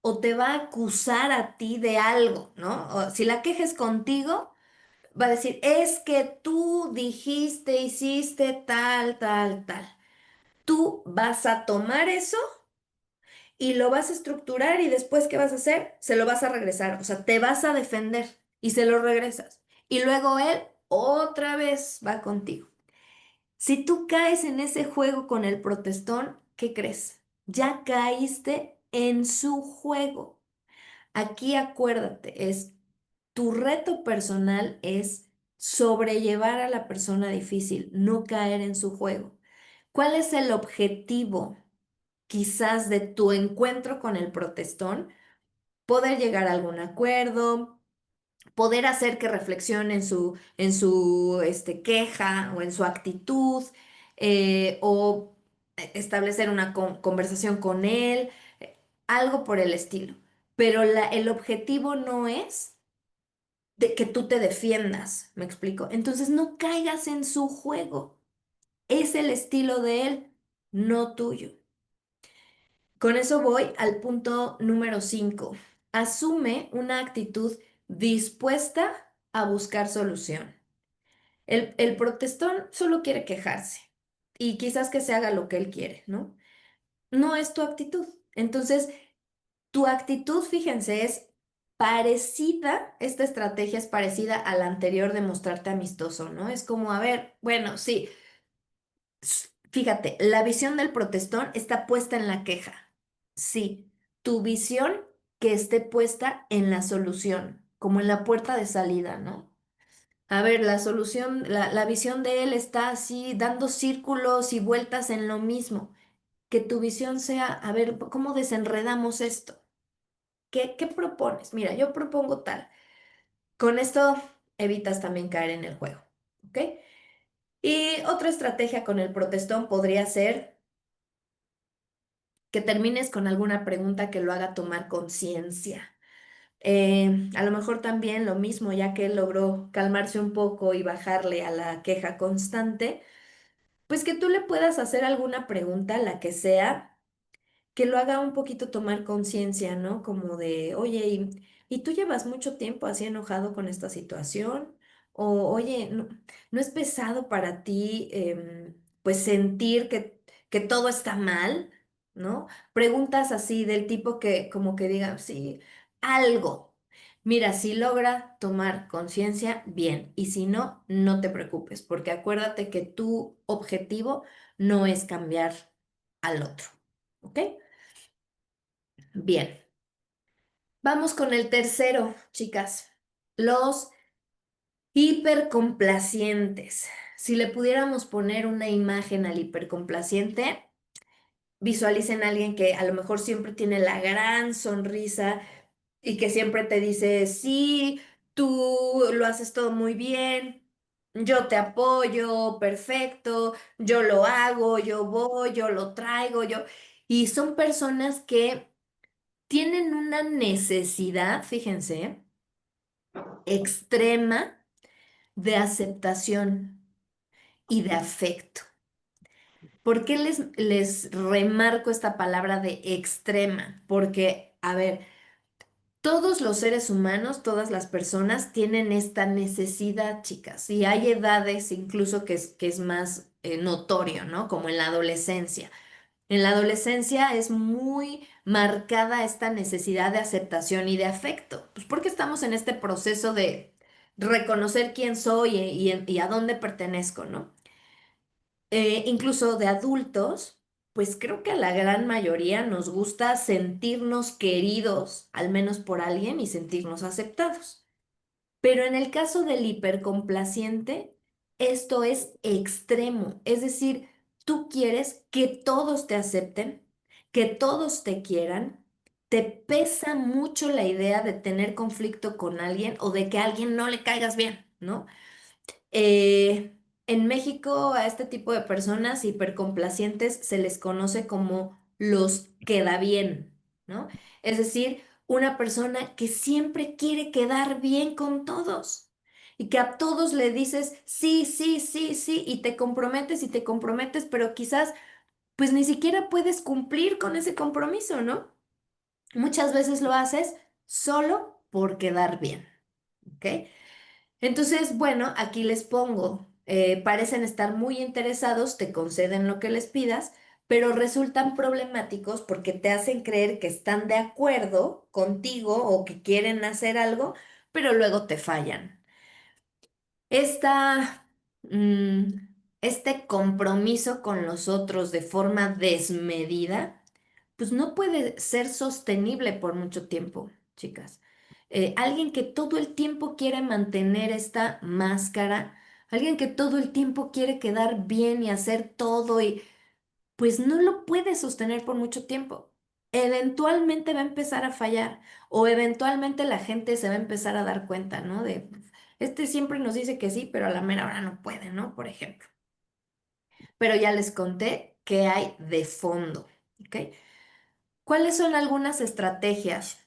o te va a acusar a ti de algo, ¿no? O si la queja es contigo, va a decir, es que tú dijiste, hiciste tal, tal, tal. Tú vas a tomar eso y lo vas a estructurar y después, ¿qué vas a hacer? Se lo vas a regresar, o sea, te vas a defender y se lo regresas. Y luego él otra vez va contigo. Si tú caes en ese juego con el protestón, ¿qué crees? Ya caíste en su juego. Aquí acuérdate, es tu reto personal es sobrellevar a la persona difícil, no caer en su juego. ¿Cuál es el objetivo quizás de tu encuentro con el protestón? Poder llegar a algún acuerdo, poder hacer que reflexione en su queja o en su actitud, o establecer una conversación con él, algo por el estilo. Pero el objetivo no es de que tú te defiendas, ¿me explico? Entonces no caigas en su juego. Es el estilo de él, no tuyo. Con eso voy al punto número 5. Asume una actitud dispuesta a buscar solución. El protestón solo quiere quejarse y quizás que se haga lo que él quiere, ¿no? No es tu actitud. Entonces, tu actitud, fíjense, es parecida, esta estrategia es parecida a la anterior de mostrarte amistoso, ¿no? Es como, a ver, bueno, sí, fíjate, la visión del protestón está puesta en la queja. Sí, tu visión que esté puesta en la solución, como en la puerta de salida, ¿no? A ver, la solución, la visión de él está así dando círculos y vueltas en lo mismo. Que tu visión sea, a ver, ¿cómo desenredamos esto? ¿Qué propones? Mira, yo propongo tal. Con esto evitas también caer en el juego, ¿ok? Y otra estrategia con el protestón podría ser que termines con alguna pregunta que lo haga tomar conciencia. A lo mejor también lo mismo, ya que él logró calmarse un poco y bajarle a la queja constante, pues que tú le puedas hacer alguna pregunta, la que sea, que lo haga un poquito tomar conciencia, ¿no? Como de, oye, ¿y tú llevas mucho tiempo así enojado con esta situación? O, oye, ¿no es pesado para ti, pues sentir que todo está mal, ¿no? Preguntas así del tipo que como que digan, sí, algo. Mira, si logra tomar conciencia, bien, y si no, no te preocupes, porque acuérdate que tu objetivo no es cambiar al otro, ¿ok? Bien, vamos con el tercero, chicas. Los hipercomplacientes. Si le pudiéramos poner una imagen al hipercomplaciente, visualicen a alguien que a lo mejor siempre tiene la gran sonrisa y que siempre te dice, sí, tú lo haces todo muy bien, yo te apoyo, perfecto, yo lo hago, yo voy, yo lo traigo, yo... Y son personas que tienen una necesidad, fíjense, extrema de aceptación y de afecto. ¿Por qué les remarco esta palabra de extrema? Porque, a ver, todos los seres humanos, todas las personas tienen esta necesidad, chicas, y hay edades incluso que es más notorio, ¿no? Como en la adolescencia. En la adolescencia es muy marcada esta necesidad de aceptación y de afecto, pues porque estamos en este proceso de reconocer quién soy y a dónde pertenezco, ¿no? Incluso de adultos, pues creo que a la gran mayoría nos gusta sentirnos queridos, al menos por alguien, y sentirnos aceptados. Pero en el caso del hipercomplaciente, esto es extremo, es decir, tú quieres que todos te acepten, que todos te quieran, te pesa mucho la idea de tener conflicto con alguien o de que a alguien no le caigas bien, ¿no? En México a este tipo de personas hipercomplacientes se les conoce como los queda bien, ¿no? Es decir, una persona que siempre quiere quedar bien con todos y que a todos le dices sí, sí, sí, sí y te comprometes, pero quizás pues ni siquiera puedes cumplir con ese compromiso, ¿no? Muchas veces lo haces solo por quedar bien, ¿ok? Entonces, bueno, aquí les pongo, parecen estar muy interesados, te conceden lo que les pidas, pero resultan problemáticos porque te hacen creer que están de acuerdo contigo o que quieren hacer algo, pero luego te fallan. Esta, mm, este compromiso con los otros de forma desmedida, pues no puede ser sostenible por mucho tiempo, chicas. Alguien que todo el tiempo quiere mantener esta máscara, alguien que todo el tiempo quiere quedar bien y hacer todo y pues no lo puede sostener por mucho tiempo. Eventualmente va a empezar a fallar o eventualmente la gente se va a empezar a dar cuenta, ¿no? De, este siempre nos dice que sí, pero a la mera hora no puede, ¿no? Por ejemplo. Pero ya les conté qué hay de fondo, ¿ok? ¿Cuáles son algunas estrategias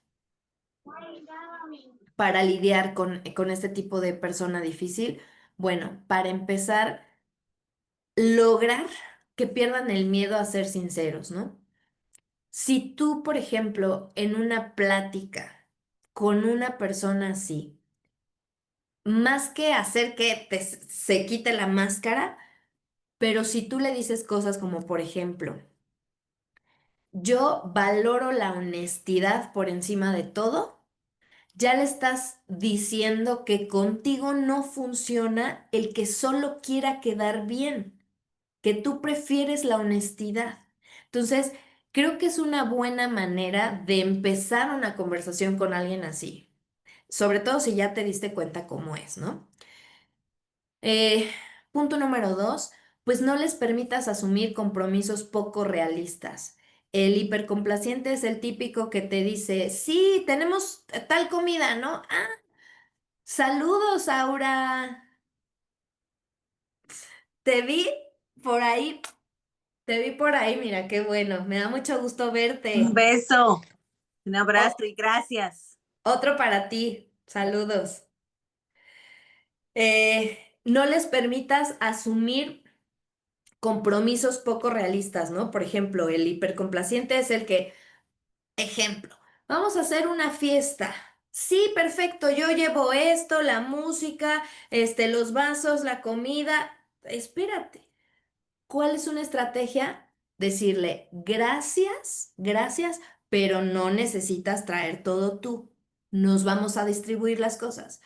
para lidiar con este tipo de persona difícil? Bueno, para empezar, lograr que pierdan el miedo a ser sinceros, ¿no? Si tú, por ejemplo, en una plática con una persona así, más que hacer que se quite la máscara, pero si tú le dices cosas como, por ejemplo, yo valoro la honestidad por encima de todo, ya le estás diciendo que contigo no funciona el que solo quiera quedar bien, que tú prefieres la honestidad. Entonces, creo que es una buena manera de empezar una conversación con alguien así, sobre todo si ya te diste cuenta cómo es, ¿no? Eh, Punto número dos, pues no les permitas asumir compromisos poco realistas. El hipercomplaciente es el típico que te dice, sí, tenemos tal comida, ¿no? Ah, saludos, Aura. Te vi por ahí, te vi por ahí, mira, qué bueno, me da mucho gusto Un verte. beso, un abrazo O- y gracias. Otro para ti, saludos. No les permitas asumir compromisos poco realistas, ¿no? Por ejemplo, el hipercomplaciente es el que, ejemplo, vamos a hacer una fiesta. Sí, perfecto, yo llevo esto, la música, los vasos, la comida. Espérate, ¿cuál es una estrategia? decirle gracias, gracias, pero no necesitas traer todo tú. Nos vamos a distribuir las cosas.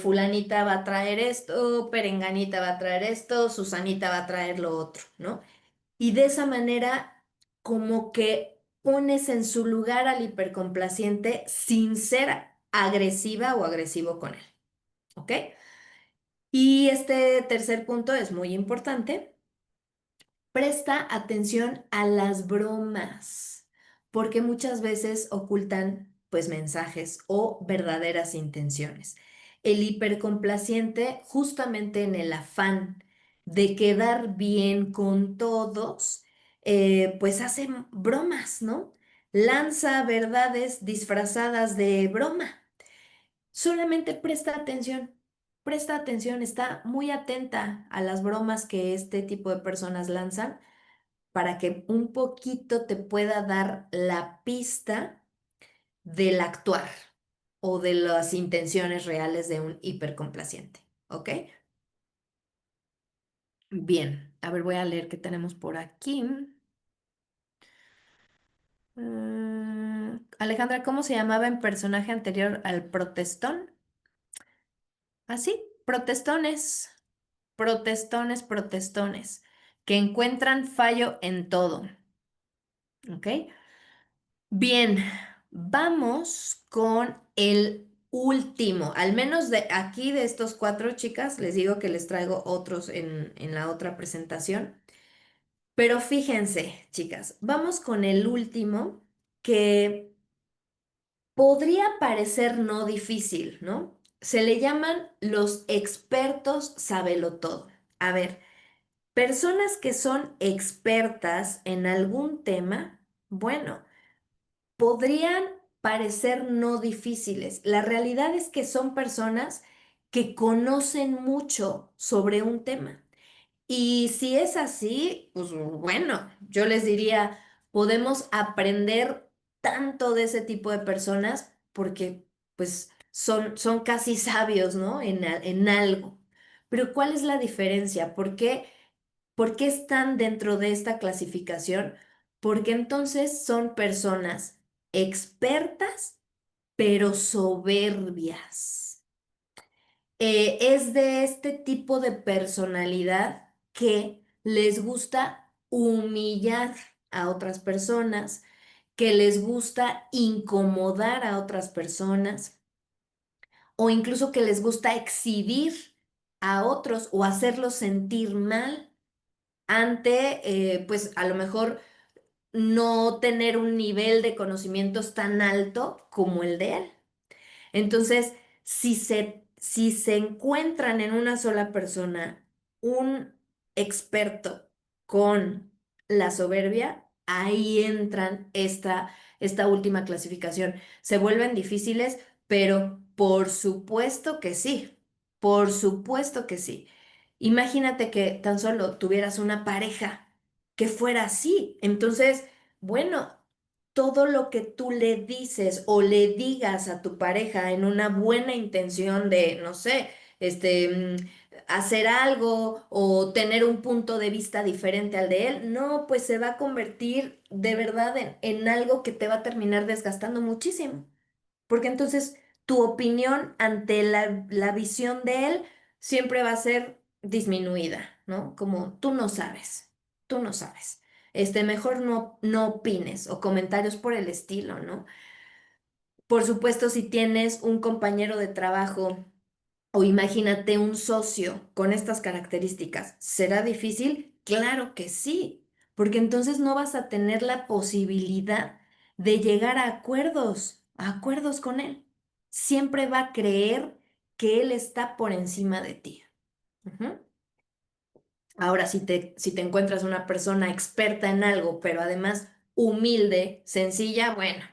Fulanita va a traer esto, Perenganita va a traer esto, Susanita va a traer lo otro, ¿no? Y de esa manera, como que pones en su lugar al hipercomplaciente sin ser agresiva o agresivo con él, ¿ok? Y este tercer punto es muy importante. Presta atención a las bromas, porque muchas veces ocultan pues mensajes o verdaderas intenciones. El hipercomplaciente, justamente en el afán de quedar bien con todos, pues hace bromas, ¿no? Lanza verdades disfrazadas de broma. Solamente presta atención, está muy atenta a las bromas que este tipo de personas lanzan para que un poquito te pueda dar la pista del actuar o de las intenciones reales de un hipercomplaciente. ¿Ok? Bien, a ver, voy a leer qué tenemos por aquí. Alejandra, ¿cómo se llamaba en personaje anterior al protestón? Así, protestones, protestones, protestones, que encuentran fallo en todo. ¿Ok? Bien, vamos con el último. Al menos de aquí de estos cuatro chicas, les digo que les traigo otros en la otra presentación. Pero fíjense, chicas, vamos con el último que podría parecer no difícil, ¿no? Se le llaman los expertos todo. A ver, personas que son expertas en algún tema, bueno, podrían parecer no difíciles. La realidad es que son personas que conocen mucho sobre un tema. Y si es así, pues bueno, yo les diría, podemos aprender tanto de ese tipo de personas porque pues son casi sabios, ¿no? En algo. Pero ¿cuál es la diferencia? ¿Por qué están dentro de esta clasificación? Porque entonces son personas expertas, pero soberbias. Es de este tipo de personalidad que les gusta humillar a otras personas, que les gusta incomodar a otras personas o incluso que les gusta exhibir a otros o hacerlos sentir mal ante, pues a lo mejor no tener un nivel de conocimientos tan alto como el de él. Entonces, si se encuentran en una sola persona un experto con la soberbia, ahí entran esta última clasificación. Se vuelven difíciles, pero por supuesto que sí, por supuesto que sí. Imagínate que tan solo tuvieras una pareja que fuera así. Entonces, bueno, todo lo que tú le dices o le digas a tu pareja en una buena intención de, no sé, hacer algo o tener un punto de vista diferente al de él, no, pues se va a convertir de verdad en algo que te va a terminar desgastando muchísimo. Porque entonces tu opinión ante la visión de él siempre va a ser disminuida, ¿no? Como tú no sabes. Mejor no opines o comentarios por el estilo, ¿no? Por supuesto, si tienes un compañero de trabajo o imagínate un socio con estas características, ¿será difícil? Claro que sí, porque entonces no vas a tener la posibilidad de llegar a acuerdos con él. Siempre va a creer que él está por encima de ti. Ujú. Ahora, si te encuentras una persona experta en algo, pero además humilde, sencilla, bueno.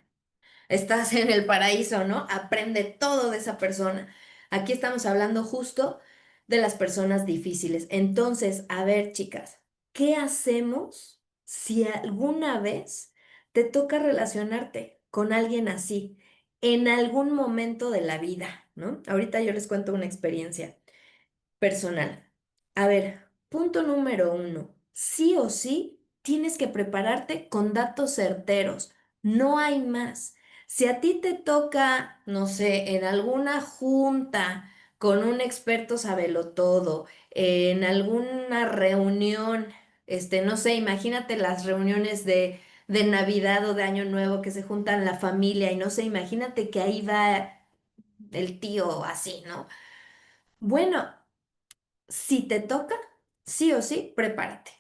Estás en el paraíso, ¿no? Aprende todo de esa persona. Aquí estamos hablando justo de las personas difíciles. Entonces, a ver, chicas, ¿qué hacemos si alguna vez te toca relacionarte con alguien así en algún momento de la vida, ¿no? Ahorita yo les cuento una experiencia personal. A ver, punto número uno, sí o sí tienes que prepararte con datos certeros, no hay más. Si a ti te toca, no sé, en alguna junta con un experto sabelotodo, en alguna reunión, no sé, imagínate las reuniones de Navidad o de Año Nuevo que se juntan la familia y no sé, imagínate que ahí va el tío así, ¿no? Bueno, si te toca, sí o sí, prepárate.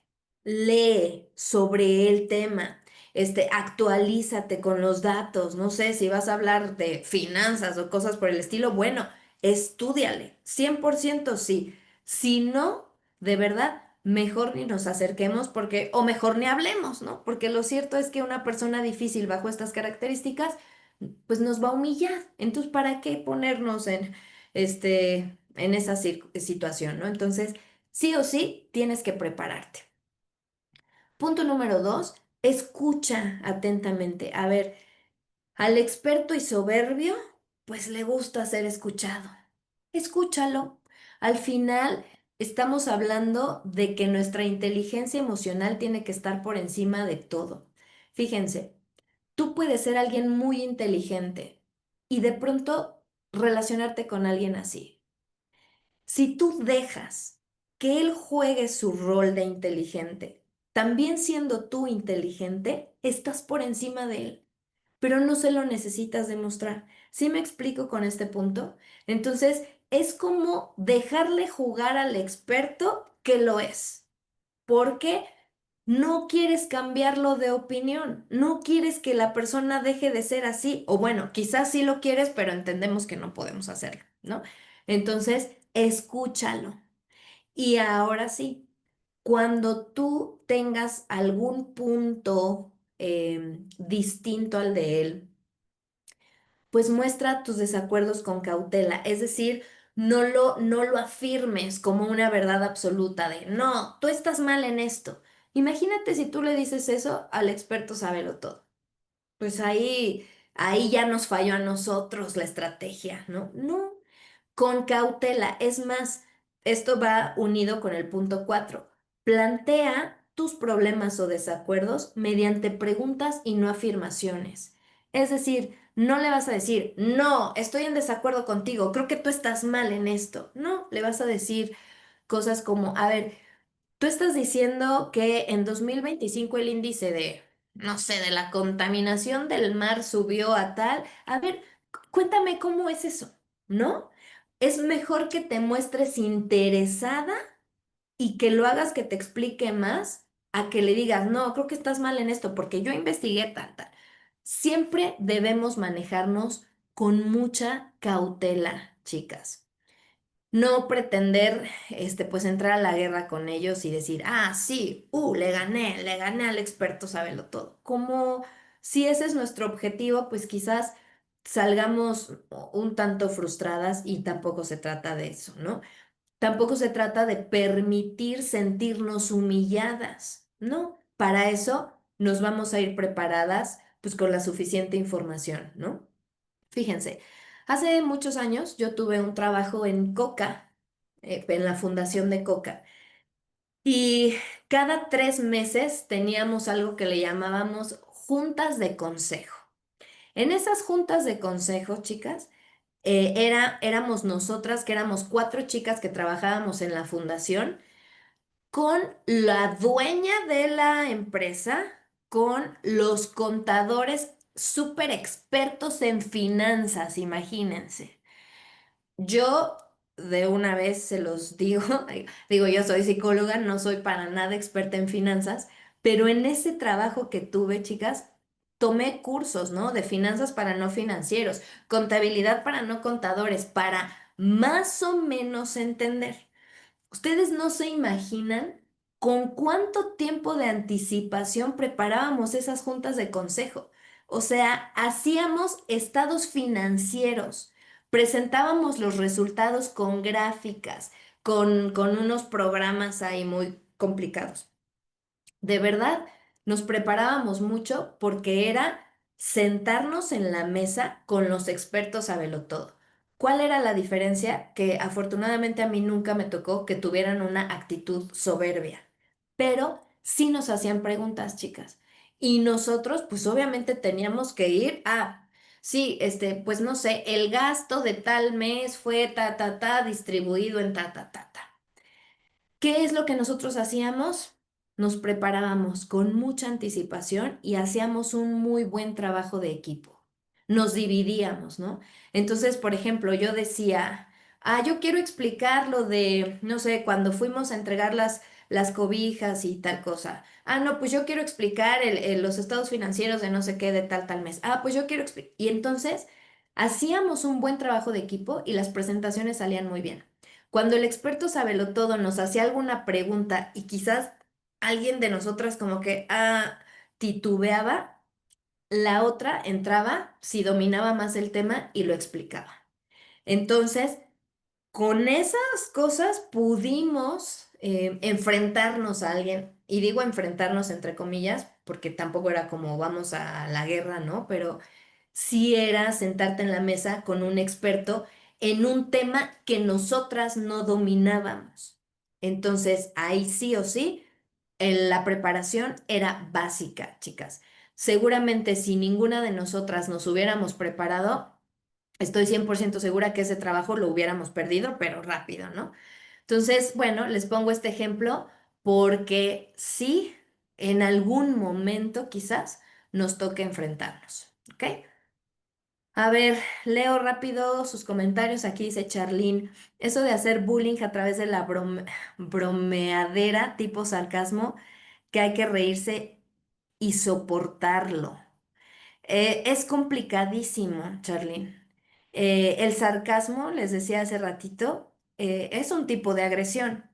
Lee sobre el tema. Actualízate con los datos. No sé si vas a hablar de finanzas o cosas por el estilo. Bueno, estúdiale. 100% sí. Si no, de verdad, mejor ni nos acerquemos porque, o mejor ni hablemos, ¿no? Porque lo cierto es que una persona difícil bajo estas características, pues nos va a humillar. Entonces, ¿para qué ponernos en esa situación, ¿no? Entonces, sí o sí, tienes que prepararte. Punto número dos, escucha atentamente. A ver, al experto y soberbio, pues le gusta ser escuchado. Escúchalo. Al final, estamos hablando de que nuestra inteligencia emocional tiene que estar por encima de todo. Fíjense, tú puedes ser alguien muy inteligente y de pronto relacionarte con alguien así. Si tú dejas que él juegue su rol de inteligente, también siendo tú inteligente, estás por encima de él, pero no se lo necesitas demostrar. ¿Sí me explico con este punto? Entonces, es como dejarle jugar al experto que lo es, porque no quieres cambiarlo de opinión, no quieres que la persona deje de ser así, o bueno, quizás sí lo quieres, pero entendemos que no podemos hacerlo, ¿no? Entonces, escúchalo. Y ahora sí, cuando tú tengas algún punto distinto al de él, pues muestra tus desacuerdos con cautela, es decir, no lo afirmes como una verdad absoluta de, no, tú estás mal en esto. Imagínate si tú le dices eso al experto sábelo todo. Pues ahí ya nos falló a nosotros la estrategia, ¿no? No, con cautela. Es más, esto va unido con el punto 4. Plantea tus problemas o desacuerdos mediante preguntas y no afirmaciones. Es decir, no le vas a decir, no, estoy en desacuerdo contigo, creo que tú estás mal en esto. No, le vas a decir cosas como, a ver, tú estás diciendo que en 2025 el índice de, no sé, de la contaminación del mar subió a tal. A ver, cuéntame cómo es eso, ¿no? Es mejor que te muestres interesada y que lo hagas que te explique más a que le digas, no, creo que estás mal en esto porque yo investigué tal, tal. Siempre debemos manejarnos con mucha cautela, chicas. No pretender, pues entrar a la guerra con ellos y decir, ah, sí, le gané al experto, sábelo todo. Como si ese es nuestro objetivo, pues quizás salgamos un tanto frustradas y tampoco se trata de eso, ¿no? Tampoco se trata de permitir sentirnos humilladas, ¿no? Para eso nos vamos a ir preparadas, pues con la suficiente información, ¿no? Fíjense, hace muchos años yo tuve un trabajo en Coca, en la fundación de Coca, y cada 3 meses teníamos algo que le llamábamos juntas de consejo. En esas juntas de consejo, chicas, éramos nosotras, que éramos 4 chicas que trabajábamos en la fundación, con la dueña de la empresa, con los contadores súper expertos en finanzas, imagínense. Yo de una vez se los digo, digo, yo soy psicóloga, no soy para nada experta en finanzas, pero en ese trabajo que tuve, chicas, tomé cursos, ¿no? De finanzas para no financieros, contabilidad para no contadores, para más o menos entender. Ustedes no se imaginan con cuánto tiempo de anticipación preparábamos esas juntas de consejo. O sea, hacíamos estados financieros, presentábamos los resultados con gráficas, con unos programas ahí muy complicados. De verdad, nos preparábamos mucho porque era sentarnos en la mesa con los expertos a verlo todo. ¿Cuál era la diferencia? Que afortunadamente a mí nunca me tocó que tuvieran una actitud soberbia, pero sí nos hacían preguntas, chicas. Y nosotros, pues obviamente teníamos que ir a, sí, pues no sé, el gasto de tal mes fue distribuido en ta. ¿Qué es lo que nosotros hacíamos? Nos preparábamos con mucha anticipación y hacíamos un muy buen trabajo de equipo. Nos dividíamos, ¿no? Entonces, por ejemplo, yo decía, yo quiero explicar lo de, no sé, cuando fuimos a entregar las cobijas y tal cosa. No, pues yo quiero explicar los estados financieros de no sé qué, de tal mes. Pues yo quiero explicar. Y entonces, hacíamos un buen trabajo de equipo y las presentaciones salían muy bien. Cuando el experto sabelotodo nos hacía alguna pregunta y quizás alguien de nosotras como que titubeaba, la otra entraba si dominaba más el tema y lo explicaba. Entonces, con esas cosas pudimos enfrentarnos a alguien, y digo enfrentarnos entre comillas, porque tampoco era como vamos a la guerra, ¿no? Pero sí era sentarte en la mesa con un experto en un tema que nosotras no dominábamos. Entonces, ahí sí o sí, la preparación era básica, chicas. Seguramente si ninguna de nosotras nos hubiéramos preparado, estoy 100% segura que ese trabajo lo hubiéramos perdido, pero rápido, ¿no? Entonces, bueno, les pongo este ejemplo porque sí, en algún momento quizás nos toque enfrentarnos, ¿ok? A ver, leo rápido sus comentarios. Aquí dice Charlene, eso de hacer bullying a través de la bromeadera tipo sarcasmo, que hay que reírse y soportarlo. Es complicadísimo, Charlene. El sarcasmo, les decía hace ratito, es un tipo de agresión.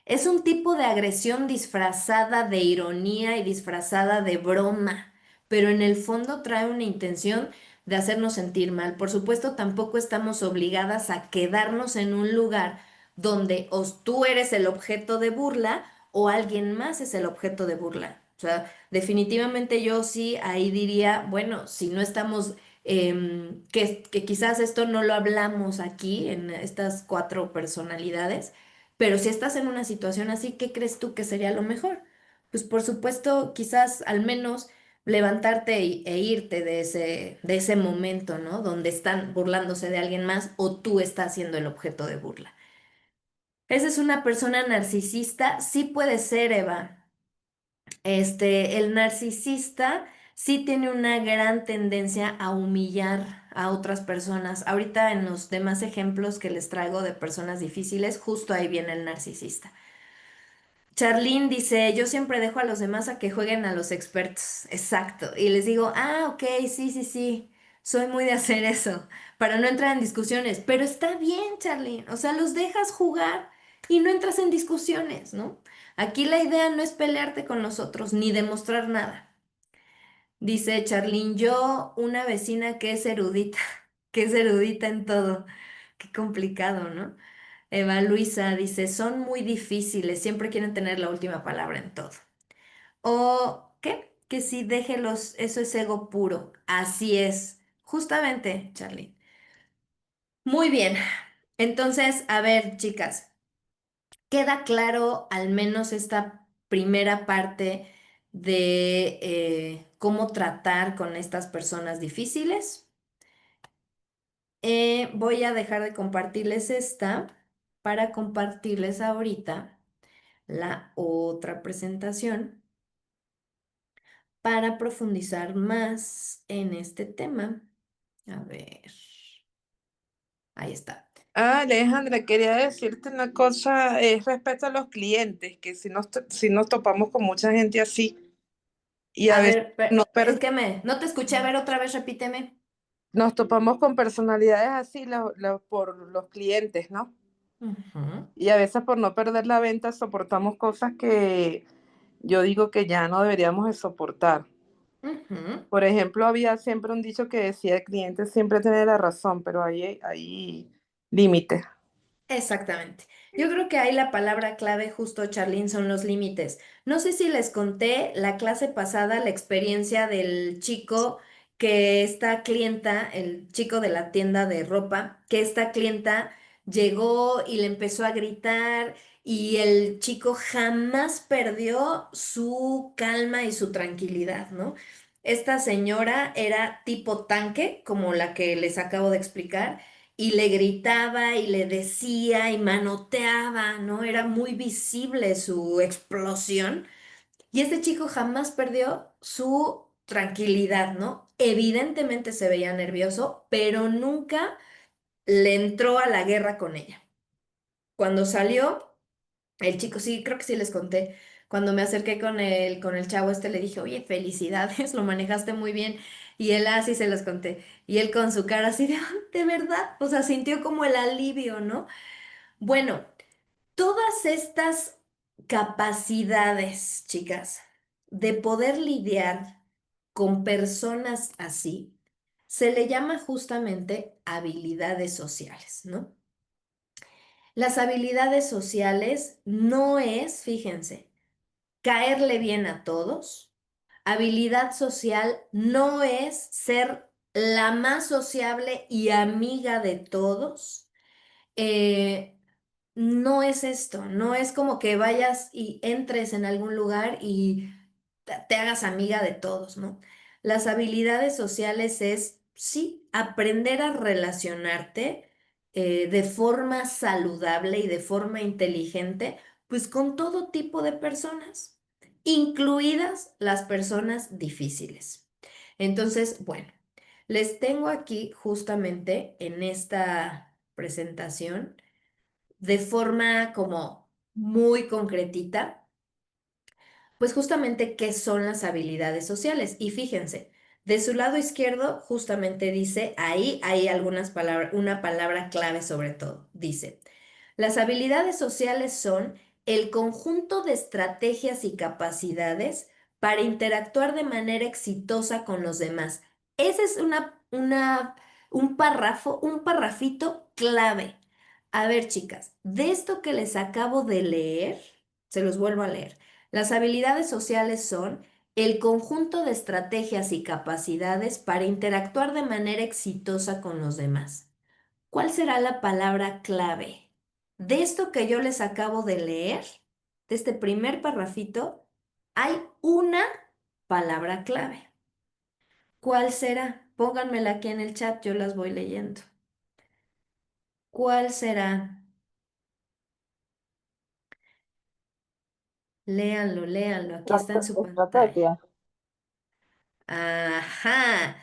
Es un tipo de agresión disfrazada de ironía y disfrazada de broma, pero en el fondo trae una intención de hacernos sentir mal. Por supuesto, tampoco estamos obligadas a quedarnos en un lugar donde o tú eres el objeto de burla o alguien más es el objeto de burla. O sea, definitivamente yo sí ahí diría, bueno, si no estamos, que quizás esto no lo hablamos aquí en estas cuatro personalidades, pero si estás en una situación así, ¿qué crees tú que sería lo mejor? Pues por supuesto, quizás al menos levantarte e irte de ese momento, ¿no? Donde están burlándose de alguien más o tú estás siendo el objeto de burla. Esa es una persona narcisista, sí puede ser, Eva. El narcisista sí tiene una gran tendencia a humillar a otras personas. Ahorita en los demás ejemplos que les traigo de personas difíciles, justo ahí viene el narcisista. Charlene dice, yo siempre dejo a los demás a que jueguen a los expertos. Exacto. Y les digo, ok, sí. Soy muy de hacer eso, para no entrar en discusiones. Pero está bien, Charlene. O sea, los dejas jugar y no entras en discusiones, ¿no? Aquí la idea no es pelearte con nosotros ni demostrar nada. Dice Charlene, yo, una vecina que es erudita, que es erudita en todo. Qué complicado, ¿no? Eva Luisa dice, son muy difíciles, siempre quieren tener la última palabra en todo. ¿O qué? Que sí, déjelos, eso es ego puro. Así es, justamente, Charlie. Muy bien, entonces, a ver, chicas, queda claro al menos esta primera parte de cómo tratar con estas personas difíciles. Voy a dejar de compartirles esta para compartirles ahorita la otra presentación para profundizar más en este tema. A ver, ahí está. Alejandra, quería decirte una cosa, es respecto a los clientes, que si nos topamos con mucha gente así y a A veces ver, no es per- que no te escuché. A ver, otra vez repíteme. nos topamos con personalidades así por los clientes, ¿no? Ujú, Y a veces por no perder la venta soportamos cosas que yo digo que ya no deberíamos de soportar. ujú. Por ejemplo, había siempre un dicho que decía, el cliente siempre tiene la razón, pero hay límites. Exactamente. Yo creo que ahí la palabra clave, justo, Charlene, son los límites. No sé si les conté la clase pasada, la experiencia del chico que esta clienta, el chico de la tienda de ropa, que esta clienta llegó y le empezó a gritar y el chico jamás perdió su calma y su tranquilidad, ¿no? Esta señora era tipo tanque, como la que les acabo de explicar, y le gritaba y le decía y manoteaba, ¿no? Era muy visible su explosión. Y este chico jamás perdió su tranquilidad, ¿no? Evidentemente se veía nervioso, pero nunca le entró a la guerra con ella. Cuando salió, el chico, sí, creo que sí les conté, cuando me acerqué con el chavo este, le dije, oye, felicidades, lo manejaste muy bien. Y él así se los conté. Y él con su cara así de, "Ah, de verdad, o sea, sintió como el alivio, ¿no? Bueno, todas estas capacidades, chicas, de poder lidiar con personas así, se le llama justamente habilidades sociales, ¿no? Las habilidades sociales no es, fíjense, caerle bien a todos. Habilidad social no es ser la más sociable y amiga de todos. Eh, no es esto, no es como que vayas y entres en algún lugar y te hagas amiga de todos, ¿no? Las habilidades sociales es, sí, aprender a relacionarte de forma saludable y de forma inteligente, pues con todo tipo de personas, incluidas las personas difíciles. Entonces, bueno, les tengo aquí justamente en esta presentación de forma como muy concretita, pues justamente qué son las habilidades sociales. Y fíjense, de su lado izquierdo justamente dice, ahí hay algunas palabras, una palabra clave sobre todo. Dice, las habilidades sociales son el conjunto de estrategias y capacidades para interactuar de manera exitosa con los demás. Ese es un parrafito clave. A ver, chicas, de esto que les acabo de leer, se los vuelvo a leer. Las habilidades sociales son el conjunto de estrategias y capacidades para interactuar de manera exitosa con los demás. ¿Cuál será la palabra clave? De esto que yo les acabo de leer, de este primer parrafito, hay una palabra clave. ¿Cuál será? Pónganmela aquí en el chat, yo las voy leyendo. ¿Cuál será? Léanlo, léanlo, aquí está en su pantalla. Estrategia. Ajá.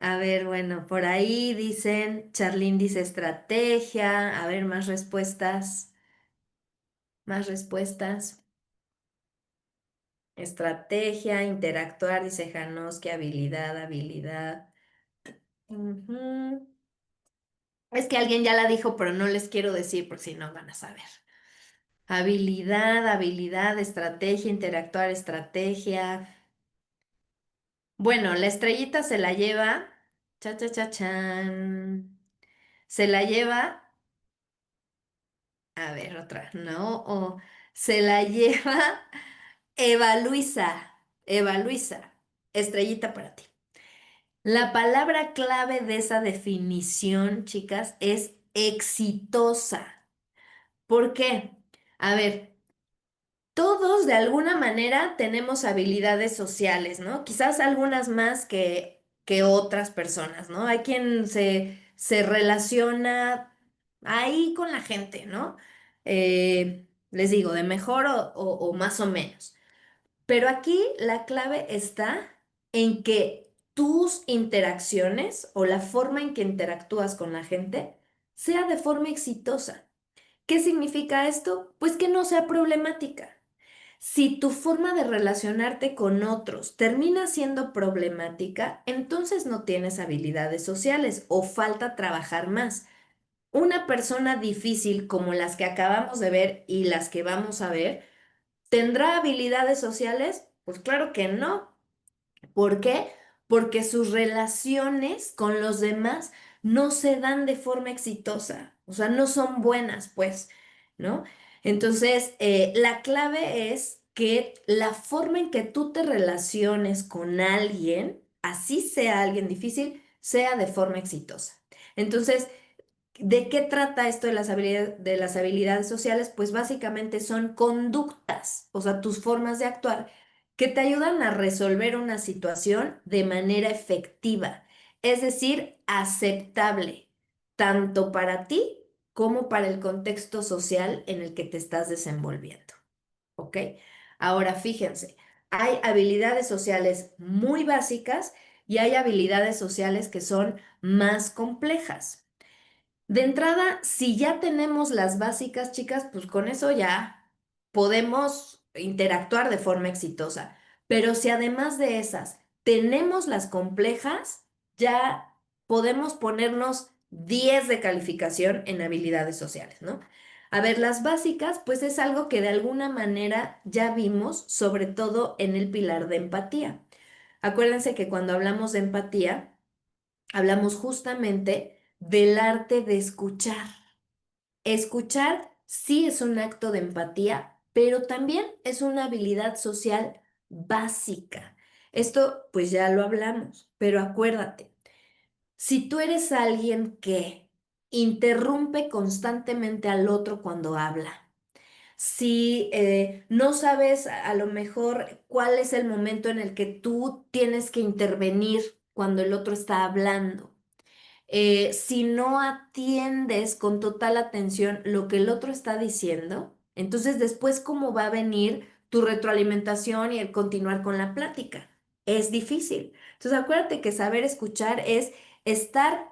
A ver, bueno, por ahí dicen, Charlene dice estrategia. A ver, más respuestas, más respuestas. Estrategia, interactuar, dice Janoski, habilidad, habilidad. Ujú. Es que alguien ya la dijo, pero no les quiero decir porque si no van a saber. Habilidad, habilidad, estrategia, interactuar, estrategia. Bueno, la estrellita se la lleva. Cha, cha, cha, chan. Se la lleva. A ver, otra. No, se la lleva Eva Luisa. Eva Luisa. Estrellita para ti. La palabra clave de esa definición, chicas, es exitosa. ¿Por qué? A ver, todos de alguna manera tenemos habilidades sociales, ¿no? Quizás algunas más que otras personas, ¿no? Hay quien se relaciona ahí con la gente, ¿no? Les digo, de mejor o más o menos. Pero aquí la clave está en que tus interacciones o la forma en que interactúas con la gente sea de forma exitosa. ¿Qué significa esto? Pues que no sea problemática. Si tu forma de relacionarte con otros termina siendo problemática, entonces no tienes habilidades sociales o falta trabajar más. Una persona difícil como las que acabamos de ver y las que vamos a ver, ¿tendrá habilidades sociales? Pues claro que no. ¿Por qué? Porque sus relaciones con los demás no se dan de forma exitosa, o sea, no son buenas, pues, ¿no? Entonces, la clave es que la forma en que tú te relaciones con alguien, así sea alguien difícil, sea de forma exitosa. Entonces, ¿De qué trata esto de las habilidades sociales? Pues básicamente son conductas, o sea, tus formas de actuar que te ayudan a resolver una situación de manera efectiva, es decir, aceptable, tanto para ti como para el contexto social en el que te estás desenvolviendo. ¿Ok? Ahora fíjense, hay habilidades sociales muy básicas y hay habilidades sociales que son más complejas. De entrada, si ya tenemos las básicas, chicas, pues con eso ya podemos interactuar de forma exitosa. Pero si además de esas tenemos las complejas, ya podemos ponernos 10 de calificación en habilidades sociales, ¿no? A ver, las básicas, pues es algo que de alguna manera ya vimos, sobre todo en el pilar de empatía. Acuérdense que cuando hablamos de empatía, hablamos justamente del arte de escuchar. Escuchar sí es un acto de empatía, pero también es una habilidad social básica. Esto pues ya lo hablamos, pero acuérdate, si tú eres alguien que interrumpe constantemente al otro cuando habla, si no sabes a lo mejor cuál es el momento en el que tú tienes que intervenir cuando el otro está hablando, si no atiendes con total atención lo que el otro está diciendo, entonces después cómo va a venir tu retroalimentación y el continuar con la plática. Es difícil. Entonces acuérdate que saber escuchar es estar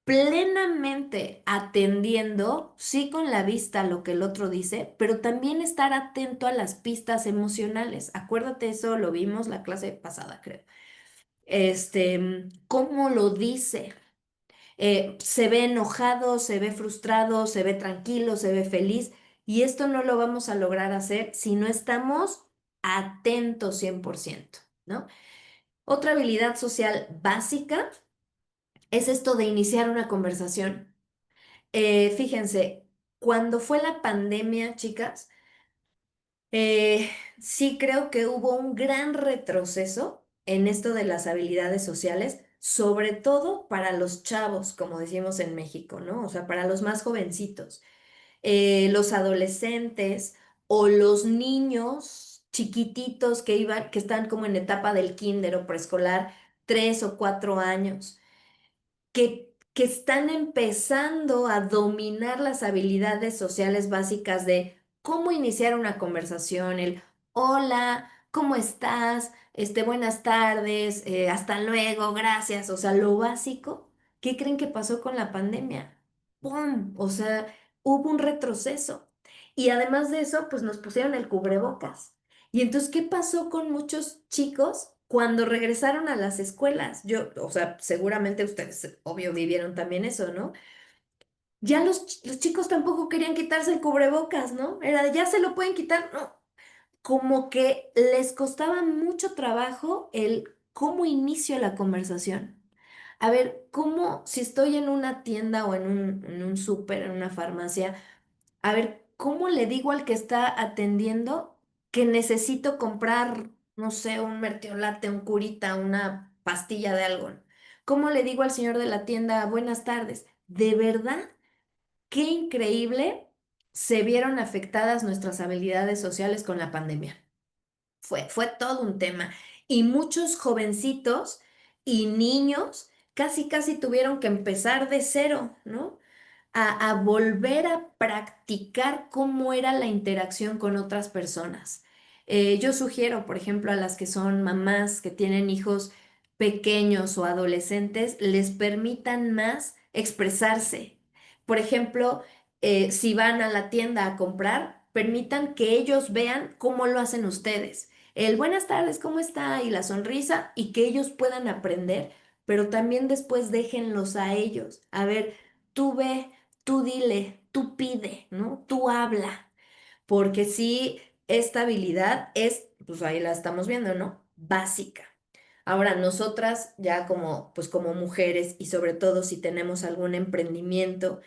plenamente atendiendo, sí con la vista lo que el otro dice, pero también estar atento a las pistas emocionales. Acuérdate, eso lo vimos la clase pasada, creo. Cómo lo dice. Se ve enojado, se ve frustrado, se ve tranquilo, se ve feliz. Y esto no lo vamos a lograr hacer si no estamos atentos 100%, ¿no? Otra habilidad social básica es esto de iniciar una conversación. Fíjense, cuando fue la pandemia, chicas, sí creo que hubo un gran retroceso en esto de las habilidades sociales, sobre todo para los chavos, como decimos en México, ¿no? O sea, para los más jovencitos, los adolescentes o los niños chiquititos que están como en etapa del kinder o preescolar, 3 o 4 años que están empezando a dominar las habilidades sociales básicas de cómo iniciar una conversación, el hola, ¿cómo estás? Buenas tardes, hasta luego, gracias. O sea, lo básico. ¿Qué creen que pasó con la pandemia? ¡Pum! O sea, hubo un retroceso. Y además de eso, pues nos pusieron el cubrebocas. Y entonces, ¿qué pasó con muchos chicos cuando regresaron a las escuelas? Yo, o sea, seguramente ustedes, obvio, vivieron también eso, ¿no? Ya los chicos tampoco querían quitarse el cubrebocas, ¿no? Era de, ya se lo pueden quitar, no. Como que les costaba mucho trabajo el cómo inicio la conversación. A ver, ¿cómo si estoy en una tienda o en un súper, en una farmacia? A ver, ¿cómo le digo al que está atendiendo que necesito comprar, no sé, un mertiolate, un curita, una pastilla de algo? ¿Cómo le digo al señor de la tienda, buenas tardes? De verdad, qué increíble se vieron afectadas nuestras habilidades sociales con la pandemia. Fue todo un tema. Y muchos jovencitos y niños casi tuvieron que empezar de cero, ¿no? A volver a practicar cómo era la interacción con otras personas. Yo sugiero, por ejemplo, a las que son mamás que tienen hijos pequeños o adolescentes, les permitan más expresarse. Por ejemplo, si van a la tienda a comprar, permitan que ellos vean cómo lo hacen ustedes. El buenas tardes, ¿cómo está? Y la sonrisa, y que ellos puedan aprender, pero también después déjenlos a ellos. A ver, tú ve, tú dile, tú pide, ¿no? Tú habla, porque sí, esta habilidad es, pues ahí la estamos viendo, ¿no? Básica. Ahora, nosotras ya como, pues como mujeres y sobre todo si tenemos algún emprendimiento,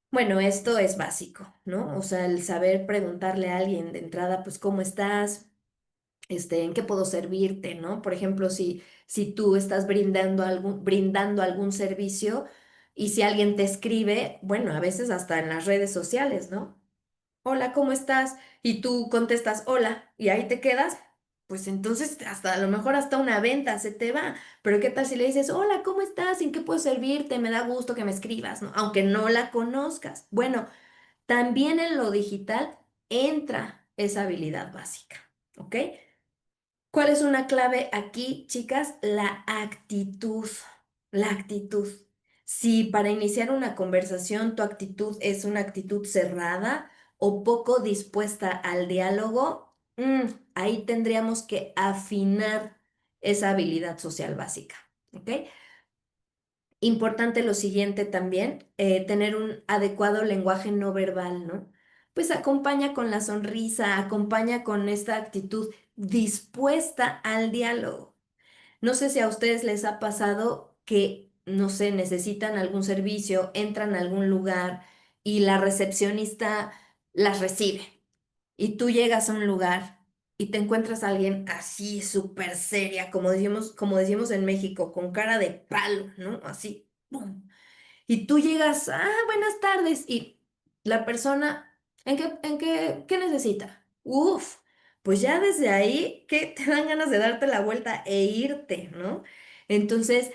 bueno, esto es básico, ¿no? O sea, el saber preguntarle a alguien de entrada, pues, ¿cómo estás? ¿En qué puedo servirte, no? Por ejemplo, si tú estás brindando algún servicio Y si alguien te escribe, bueno, a veces hasta en las redes sociales, ¿no? Hola, ¿cómo estás? Y tú contestas, hola, y ahí te quedas, pues entonces hasta a lo mejor hasta una venta se te va. Pero ¿qué tal si le dices, hola, ¿cómo estás? ¿En qué puedo servirte? Me da gusto que me escribas, ¿no? Aunque no la conozcas. Bueno, también en lo digital entra esa habilidad básica, ¿ok? ¿Cuál es una clave aquí, chicas? La actitud. La actitud. Si para iniciar una conversación tu actitud es una actitud cerrada o poco dispuesta al diálogo, ahí tendríamos que afinar esa habilidad social básica. ¿Ok? Importante lo siguiente también, tener un adecuado lenguaje no verbal, ¿no? Pues acompaña con la sonrisa, acompaña con esta actitud dispuesta al diálogo. No sé si a ustedes les ha pasado que, no sé, necesitan algún servicio, entran a algún lugar y la recepcionista las recibe. Y tú llegas a un lugar y te encuentras a alguien así, súper seria, como decimos en México, con cara de palo, ¿no? Así, ¡pum! Y tú llegas, buenas tardes, y la persona, ¿qué necesita? Uf, pues ya desde ahí, que te dan ganas de darte la vuelta e irte, ¿no? Entonces,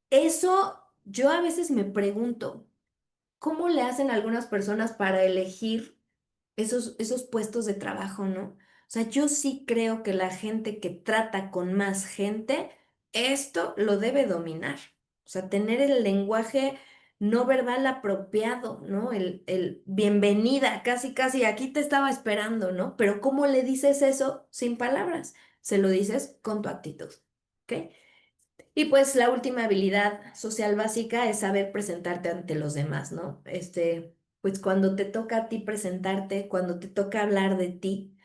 eso yo a veces me pregunto, ¿cómo le hacen algunas personas para elegir esos puestos de trabajo, ¿no? O sea, yo sí creo que la gente que trata con más gente, esto lo debe dominar. O sea, tener el lenguaje no verbal apropiado, ¿no? El bienvenida, casi, casi, aquí te estaba esperando, ¿no? Pero ¿cómo le dices eso sin palabras? Se lo dices con tu actitud, ¿ok? Y pues la última habilidad social básica es saber presentarte ante los demás, ¿no? Pues cuando te toca a ti presentarte, cuando te toca hablar de ti,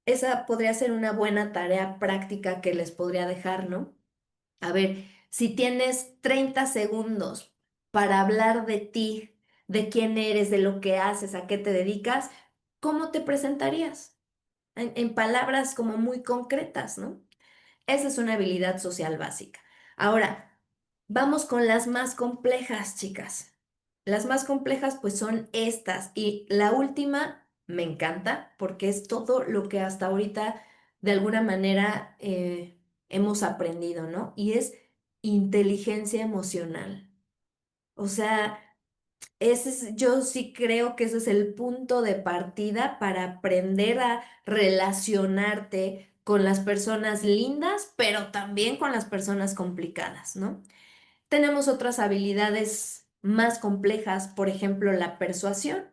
esa podría ser una buena tarea práctica que les podría dejar, ¿no? A ver, si tienes 30 segundos para hablar de ti, de quién eres, de lo que haces, a qué te dedicas, ¿cómo te presentarías? En palabras como muy concretas, ¿no? Esa es una habilidad social básica. Ahora, vamos con las más complejas, chicas. Las más complejas pues son estas y la última me encanta porque es todo lo que hasta ahorita de alguna manera hemos aprendido, ¿no? Y es inteligencia emocional. O sea, yo sí creo que ese es el punto de partida para aprender a relacionarte con las personas lindas, pero también con las personas complicadas, ¿no? Tenemos otras habilidades más complejas, por ejemplo, la persuasión,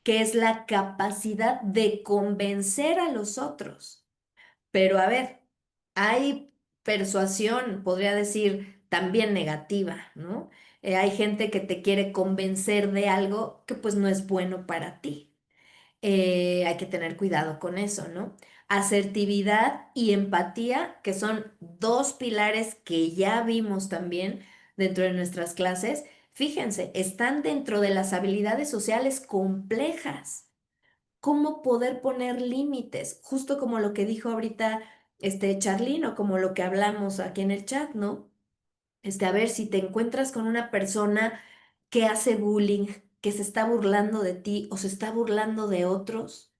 que es la capacidad de convencer a los otros. Pero a ver, hay persuasión, podría decir, también negativa, ¿no? Hay gente que te quiere convencer de algo que pues no es bueno para ti. Hay que tener cuidado con eso, ¿no? Asertividad y empatía, que son dos pilares que ya vimos también dentro de nuestras clases. Fíjense, están dentro de las habilidades sociales complejas. Cómo poder poner límites, justo como lo que dijo ahorita Charlene o como lo que hablamos aquí en el chat, ¿no? A ver, si te encuentras con una persona que hace bullying, que se está burlando de ti o se está burlando de otros,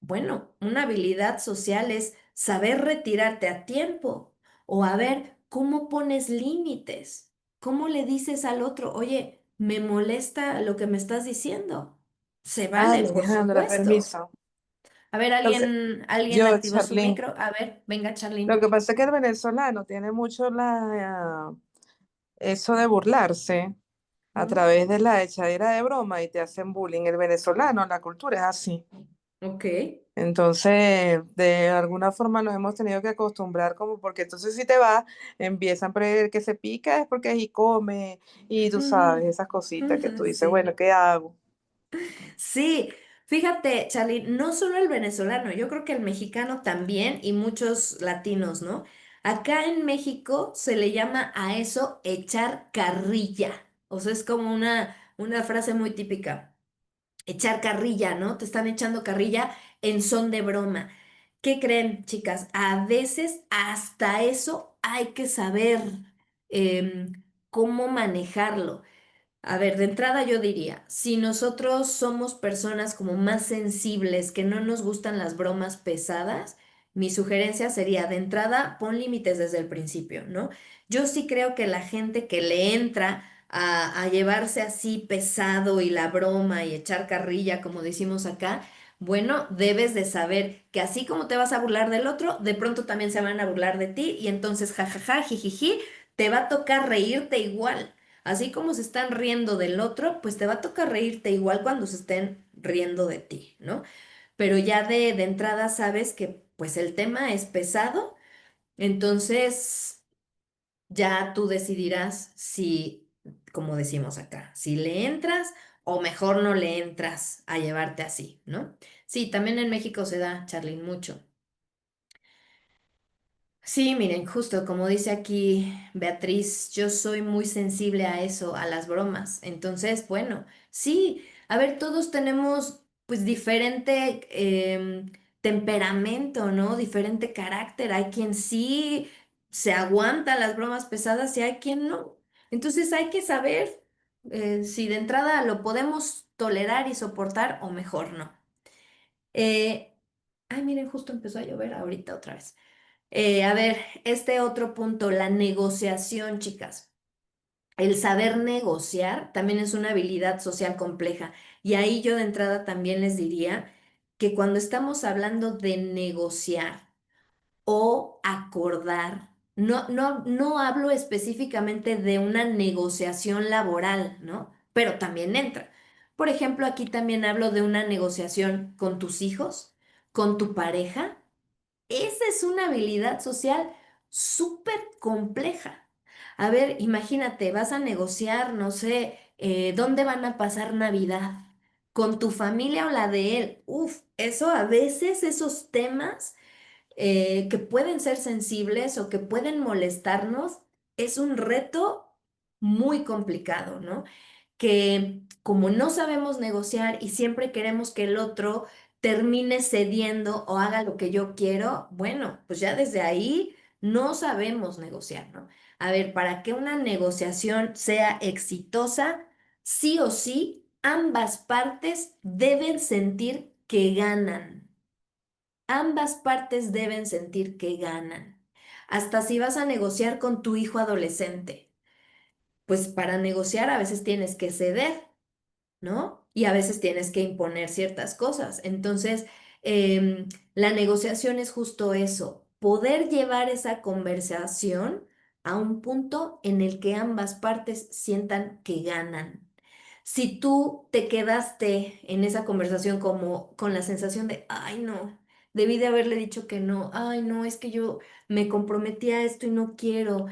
bueno, una habilidad social es saber retirarte a tiempo o a ver cómo pones límites, cómo le dices al otro, oye, me molesta lo que me estás diciendo. Se vale, por Alejandra, supuesto. permiso. A ver, Entonces, alguien yo, activó su Charlene, micro. A ver, venga, lo Charlene. que pasa es que el venezolano tiene mucho eso de burlarse a ¿Mm? través de la echadera de broma y te hacen bullying. El venezolano, la cultura es así. Ok. Entonces, de alguna forma nos hemos tenido que acostumbrar como porque entonces si te vas, empiezan a creer que se pica es porque ahí come y tú sabes, esas cositas que tú dices, Sí. bueno, ¿qué hago? Sí, fíjate, Charlie, no solo el venezolano, yo creo que el mexicano también y muchos latinos, ¿no? Acá en México se le llama a eso echar carrilla. O sea, es como una frase muy típica. Echar carrilla, ¿no? Te están echando carrilla en son de broma. ¿Qué creen, chicas? A veces hasta eso hay que saber cómo manejarlo. A ver, de entrada yo diría, si nosotros somos personas como más sensibles, que no nos gustan las bromas pesadas, mi sugerencia sería de entrada, pon límites desde el principio, ¿no? Yo sí creo que la gente que le entra a llevarse así pesado y la broma y echar carrilla, como decimos acá, bueno, debes de saber que así como te vas a burlar del otro, de pronto también se van a burlar de ti y entonces jajaja, jijiji, te va a tocar reírte igual. Así como se están riendo del otro, pues te va a tocar reírte igual cuando se estén riendo de ti, ¿no? Pero ya de entrada sabes que pues el tema es pesado, entonces ya tú decidirás si, como decimos acá, si le entras o mejor no le entras a llevarte así, ¿no? Sí, también en México se da, Charlene, mucho. Sí, miren, justo como dice aquí Beatriz, yo soy muy sensible a eso, a las bromas. Entonces, bueno, sí, a ver, todos tenemos pues diferente temperamento, ¿no? Diferente carácter. Hay quien sí se aguanta las bromas pesadas y hay quien no. Entonces hay que saber si de entrada lo podemos tolerar y soportar o mejor no. Eh, Ay, miren, justo empezó a llover ahorita otra vez. A ver, este otro punto, la negociación, chicas. El saber negociar también es una habilidad social compleja. Y ahí yo de entrada también les diría que cuando estamos hablando de negociar o acordar, no hablo específicamente de una negociación laboral, ¿no? Pero también entra. Por ejemplo, aquí también hablo de una negociación con tus hijos, con tu pareja. Esa es una habilidad social súper compleja. A ver, imagínate, vas a negociar, no sé, dónde van a pasar Navidad, con tu familia o la de él. Uf, eso a veces, esos temas que pueden ser sensibles o que pueden molestarnos, es un reto muy complicado, ¿no? Que como no sabemos negociar y siempre queremos que el otro termine cediendo o haga lo que yo quiero, bueno, pues ya desde ahí no sabemos negociar, ¿no? A ver, para que una negociación sea exitosa, sí o sí, ambas partes deben sentir que ganan. Ambas partes deben sentir que ganan. Hasta si vas a negociar con tu hijo adolescente, pues para negociar a veces tienes que ceder, ¿no? Y a veces tienes que imponer ciertas cosas. Entonces, la negociación es justo eso, poder llevar esa conversación a un punto en el que ambas partes sientan que ganan. Si tú te quedaste en esa conversación como con la sensación de, ay, no, debí de haberle dicho que no, ay, no, es que yo me comprometí a esto y no quiero,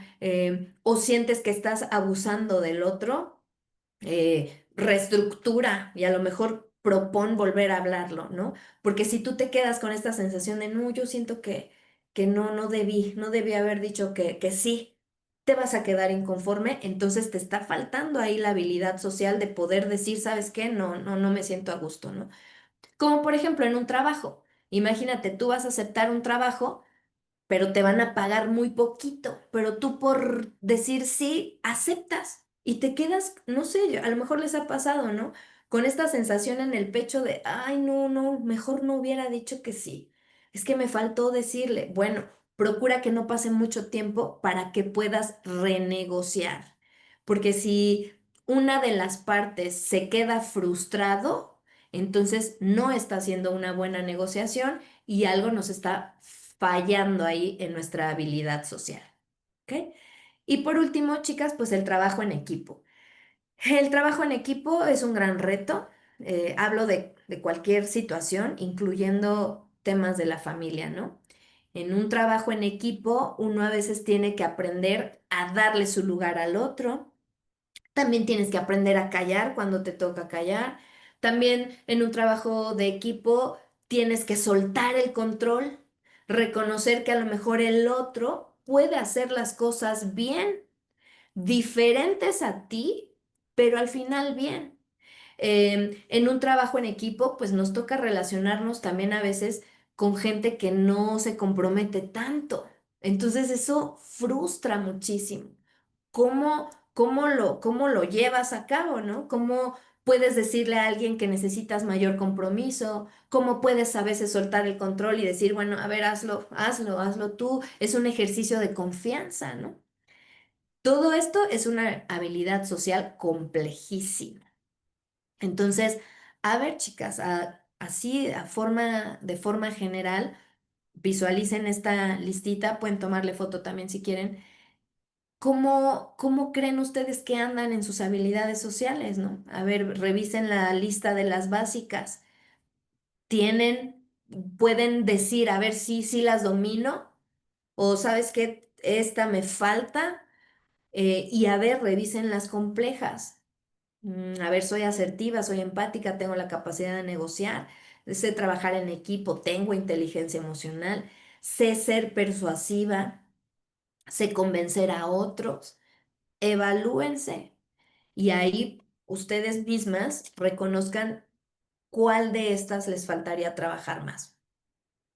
o sientes que estás abusando del otro, reestructura y a lo mejor propón volver a hablarlo, ¿no? Porque si tú te quedas con esta sensación de, no, yo siento que no debí haber dicho que sí, te vas a quedar inconforme, entonces te está faltando ahí la habilidad social de poder decir, ¿sabes qué? No me siento a gusto, ¿no? Como por ejemplo en un trabajo. Imagínate, tú vas a aceptar un trabajo pero te van a pagar muy poquito, pero tú por decir sí, aceptas y te quedas, no sé, a lo mejor les ha pasado, ¿no? Con esta sensación en el pecho de, ay, no, mejor no hubiera dicho que sí. Es que me faltó decirle, bueno, procura que no pase mucho tiempo para que puedas renegociar, porque si una de las partes se queda frustrado, entonces no está haciendo una buena negociación y algo nos está fallando ahí en nuestra habilidad social. ¿Ok? Y por último, chicas, pues el trabajo en equipo. El trabajo en equipo es un gran reto. Hablo de cualquier situación, incluyendo temas de la familia, ¿no? En un trabajo en equipo, uno a veces tiene que aprender a darle su lugar al otro, también tienes que aprender a callar cuando te toca callar. También en un trabajo de equipo tienes que soltar el control, reconocer que a lo mejor el otro puede hacer las cosas bien, diferentes a ti, pero al final bien. En un trabajo en equipo, pues nos toca relacionarnos también a veces con gente que no se compromete tanto. Entonces eso frustra muchísimo. ¿Cómo cómo lo llevas a cabo, ¿no? ¿Cómo puedes decirle a alguien que necesitas mayor compromiso? ¿Cómo puedes a veces soltar el control y decir, bueno, a ver, hazlo tú? Es un ejercicio de confianza, ¿no? Todo esto es una habilidad social complejísima. Entonces, a ver, chicas, así de forma general, visualicen esta listita, pueden tomarle foto también si quieren. ¿Cómo creen ustedes que andan en sus habilidades sociales, ¿no? A ver, revisen la lista de las básicas. ¿Tienen, pueden decir, a ver si sí las domino? ¿O sabes qué, esta me falta? Y a ver, revisen las complejas. A ver, soy asertiva, soy empática, tengo la capacidad de negociar, sé trabajar en equipo, tengo inteligencia emocional, sé ser persuasiva, sé convencer a otros. Evalúense y ahí ustedes mismas reconozcan cuál de estas les faltaría trabajar más.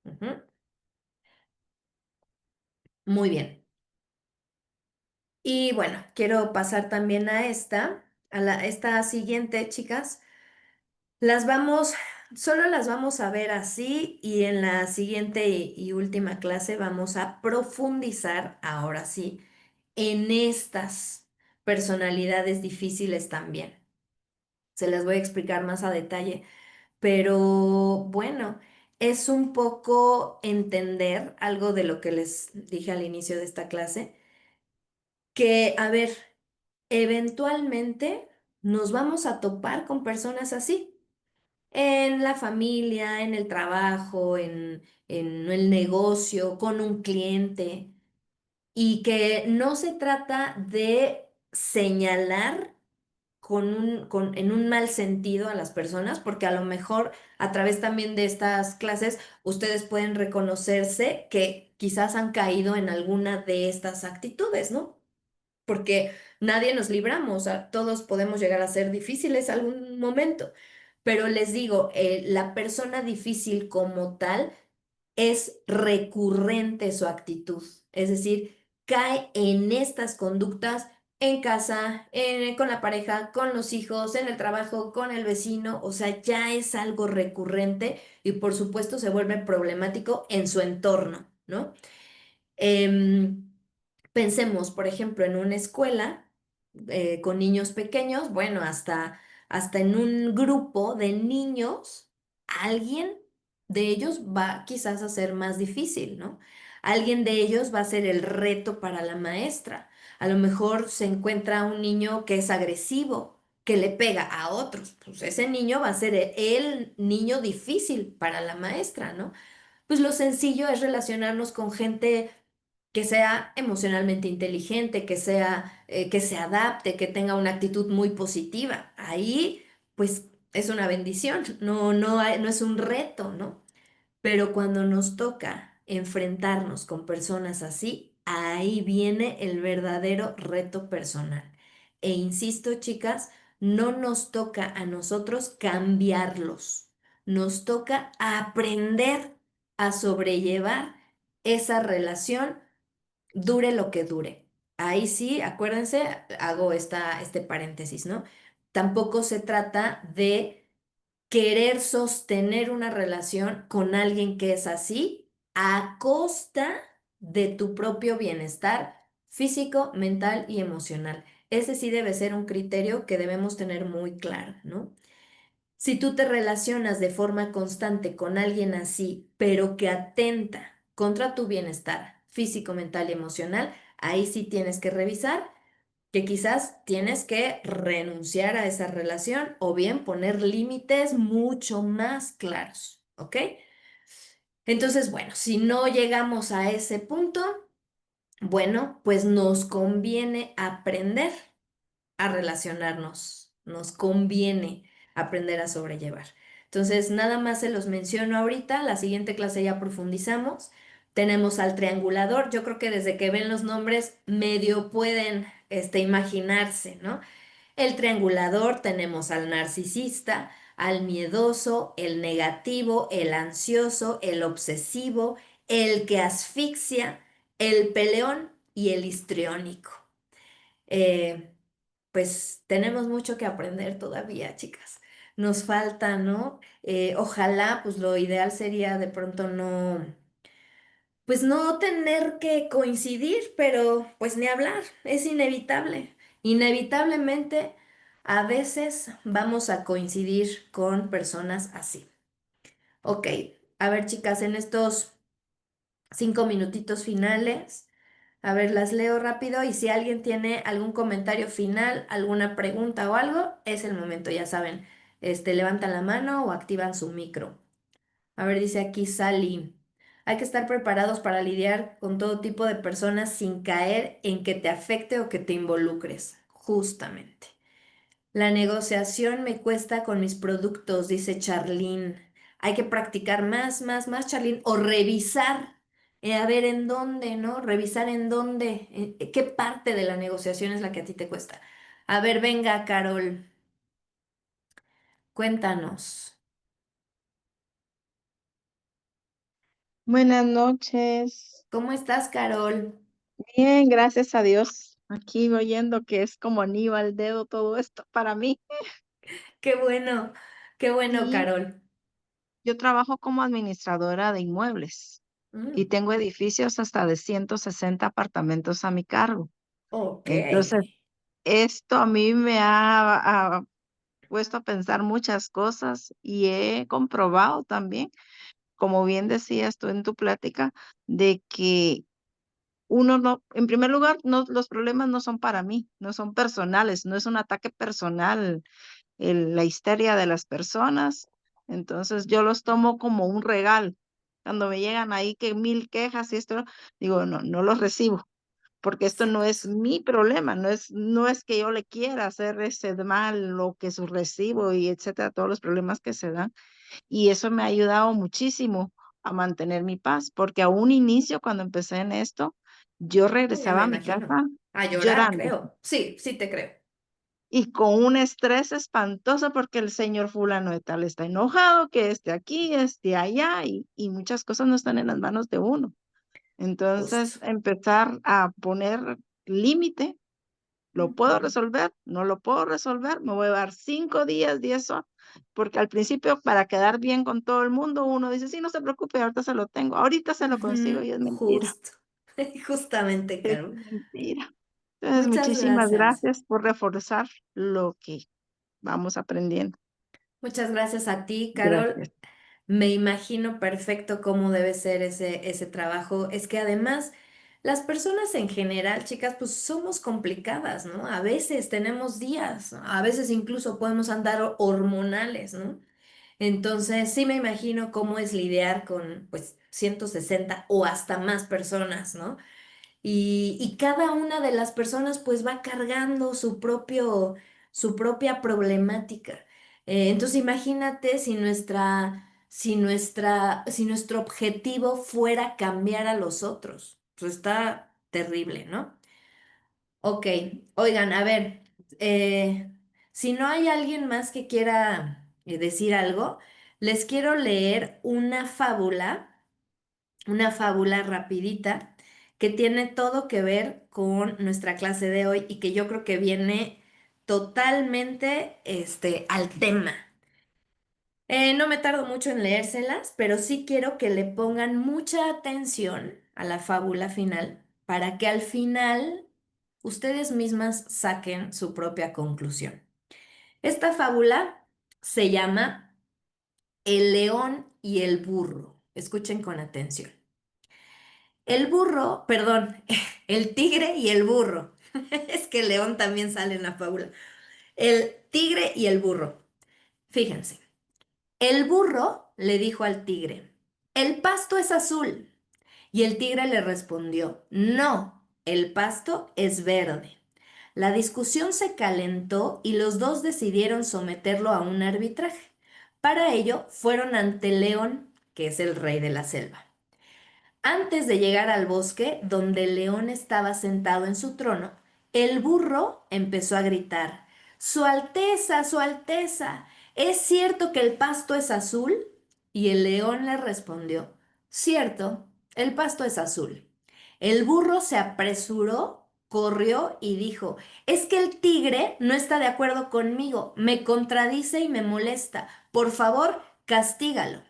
Ujú. Muy bien. Y bueno, quiero pasar también a esta siguiente, chicas. Las vamos, solo las vamos a ver así y en la siguiente y última clase vamos a profundizar, ahora sí, en estas personalidades difíciles también. Se las voy a explicar más a detalle, pero bueno, es un poco entender algo de lo que les dije al inicio de esta clase, que, a ver, eventualmente nos vamos a topar con personas así. En la familia, en el trabajo, en el negocio, con un cliente, y que no se trata de señalar en un mal sentido a las personas, porque a lo mejor a través también de estas clases ustedes pueden reconocerse que quizás han caído en alguna de estas actitudes, ¿no? Porque nadie nos libramos, todos podemos llegar a ser difíciles algún momento, pero les digo, la persona difícil como tal es recurrente su actitud, es decir, cae en estas conductas en casa, con la pareja, con los hijos, en el trabajo, con el vecino, o sea, ya es algo recurrente y por supuesto se vuelve problemático en su entorno, ¿no? Em, Pensemos, por ejemplo, en una escuela con niños pequeños, bueno, hasta en un grupo de niños, alguien de ellos va quizás a ser más difícil, ¿no? Alguien de ellos va a ser el reto para la maestra. A lo mejor se encuentra un niño que es agresivo, que le pega a otros. Pues ese niño va a ser el niño difícil para la maestra, ¿no? Pues lo sencillo es relacionarnos con gente que sea emocionalmente inteligente, que se adapte, que tenga una actitud muy positiva. Ahí, pues, es una bendición, no es un reto, ¿no? Pero cuando nos toca enfrentarnos con personas así, ahí viene el verdadero reto personal. E insisto, chicas, no nos toca a nosotros cambiarlos, nos toca aprender a sobrellevar esa relación, dure lo que dure. Ahí sí, acuérdense, hago este paréntesis, ¿no? Tampoco se trata de querer sostener una relación con alguien que es así a costa de tu propio bienestar físico, mental y emocional. Ese sí debe ser un criterio que debemos tener muy claro, ¿no? Si tú te relacionas de forma constante con alguien así, pero que atenta contra tu bienestar físico, mental y emocional, ahí sí tienes que revisar que quizás tienes que renunciar a esa relación o bien poner límites mucho más claros, ¿ok? Entonces, bueno, si no llegamos a ese punto, bueno, pues nos conviene aprender a relacionarnos, nos conviene aprender a sobrellevar. Entonces, nada más se los menciono ahorita, la siguiente clase ya profundizamos. Tenemos al triangulador, yo creo que desde que ven los nombres medio pueden imaginarse, ¿no? El triangulador tenemos al narcisista, al miedoso, el negativo, el ansioso, el obsesivo, el que asfixia, el peleón y el histriónico. pues tenemos mucho que aprender todavía, chicas. Nos falta, ¿no? Ojalá, pues lo ideal sería de pronto no, pues no tener que coincidir, pero pues ni hablar, es inevitable. Inevitablemente, a veces vamos a coincidir con personas así. Ok, a ver, chicas, en estos 5 minutitos finales. A ver, las leo rápido y si alguien tiene algún comentario final, alguna pregunta o algo, es el momento, ya saben. Levantan la mano o activan su micro. A ver, dice aquí Sally. Hay que estar preparados para lidiar con todo tipo de personas sin caer en que te afecte o que te involucres. Justamente. La negociación me cuesta con mis productos, dice Charlene. Hay que practicar más, más, más, Charlene, o revisar, a ver en dónde, ¿no? Revisar en dónde, qué parte de la negociación es la que a ti te cuesta. A ver, venga, Carol, cuéntanos. Buenas noches. ¿Cómo estás, Carol? Bien, gracias a Dios. Aquí oyendo que es como anillo al dedo todo esto para mí. Qué bueno, Y Carol. yo trabajo como administradora de inmuebles y Mm, tengo edificios hasta de 160 apartamentos a mi cargo. ok. Entonces, esto a mí me ha puesto a pensar muchas cosas y he comprobado también, como bien decías tú en tu plática, de que uno no, en primer lugar, no, los problemas no son para mí, no son personales, no es un ataque personal, la histeria de las personas. Entonces yo los tomo como un regalo. Cuando me llegan ahí que 1000 quejas y esto, digo, no, no los recibo, porque esto no Exacto. es mi problema, no es que yo le quiera hacer ese mal, lo que su recibo y etcétera, todos los problemas que se dan. Y eso me ha ayudado muchísimo a mantener mi paz, porque a un inicio, cuando empecé en esto, yo Ya me regresaba a mi imagino. casa A llorar, llorando creo. Sí, sí te creo. y con un estrés espantoso porque el señor fulano de tal está enojado, que esté aquí, esté allá y muchas cosas no están en las manos de uno. Justo. Entonces, empezar a poner límite. ¿Lo puedo Ujú. resolver? ¿No lo puedo resolver? Me voy a dar 5 días, 10 horas, porque al principio para quedar bien con todo el mundo, uno dice, sí, no se preocupe, ahorita se lo tengo, ahorita se lo consigo y Ujú, es mentira, justo. Justamente, es Caro. mentira. Entonces, Muchas muchísimas gracias. gracias por reforzar lo que vamos aprendiendo. Muchas gracias a ti, Carol. Gracias. Me imagino perfecto cómo debe ser ese trabajo. Es que además las personas en general, chicas, pues somos complicadas, ¿no? A veces tenemos días, ¿no? A veces incluso podemos andar hormonales, ¿no? Entonces sí me imagino cómo es lidiar con pues 160 o hasta más personas, ¿no? Y cada una de las personas pues va cargando su propia problemática. Entonces imagínate si nuestro objetivo fuera cambiar a los otros. Pues está terrible, ¿no? Ok, oigan, a ver, si no hay alguien más que quiera decir algo, les quiero leer una fábula rapidita que tiene todo que ver con nuestra clase de hoy y que yo creo que viene totalmente al tema. No me tardo mucho en leérselas, pero sí quiero que le pongan mucha atención a la fábula final para que al final ustedes mismas saquen su propia conclusión. Esta fábula se llama El león y el burro. Escuchen con atención. El burro, perdón, el tigre y el burro. Es que el león también sale en la fábula. El tigre y el burro. Fíjense, el burro le dijo al tigre, el pasto es azul. Y el tigre le respondió, no, el pasto es verde. La discusión se calentó y los dos decidieron someterlo a un arbitraje. Para ello fueron ante el león, que es el rey de la selva. Antes de llegar al bosque, donde el león estaba sentado en su trono, el burro empezó a gritar, Su Alteza, Su Alteza, ¿es cierto que el pasto es azul? Y el león le respondió, Cierto, el pasto es azul. El burro se apresuró corrió y dijo, es que el tigre no está de acuerdo conmigo, me contradice y me molesta. Por favor, castígalo.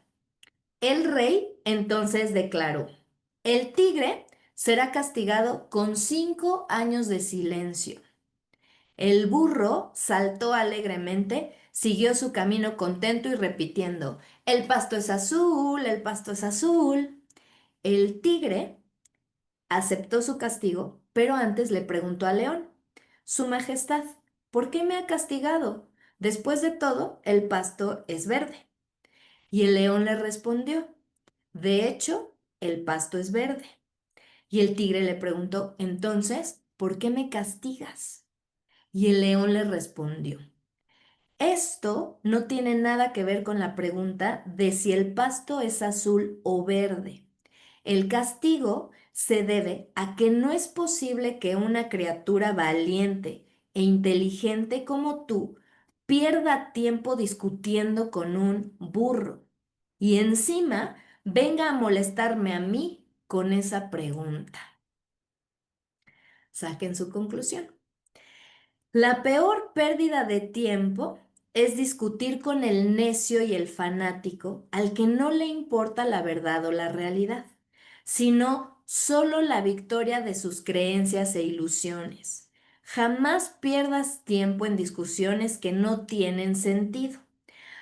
El rey entonces declaró, el tigre será castigado con 5 años de silencio. El burro saltó alegremente, siguió su camino contento y repitiendo, el pasto es azul, el pasto es azul. El tigre aceptó su castigo, pero antes le preguntó al león, Su Majestad, ¿por qué me ha castigado? Después de todo, el pasto es verde. Y el león le respondió, de hecho, el pasto es verde. Y el tigre le preguntó, entonces, ¿por qué me castigas? Y el león le respondió, esto no tiene nada que ver con la pregunta de si el pasto es azul o verde. El castigo se debe a que no es posible que una criatura valiente e inteligente como tú pierda tiempo discutiendo con un burro y encima venga a molestarme a mí con esa pregunta. Saquen su conclusión. La peor pérdida de tiempo es discutir con el necio y el fanático al que no le importa la verdad o la realidad, sino solo la victoria de sus creencias e ilusiones. Jamás pierdas tiempo en discusiones que no tienen sentido.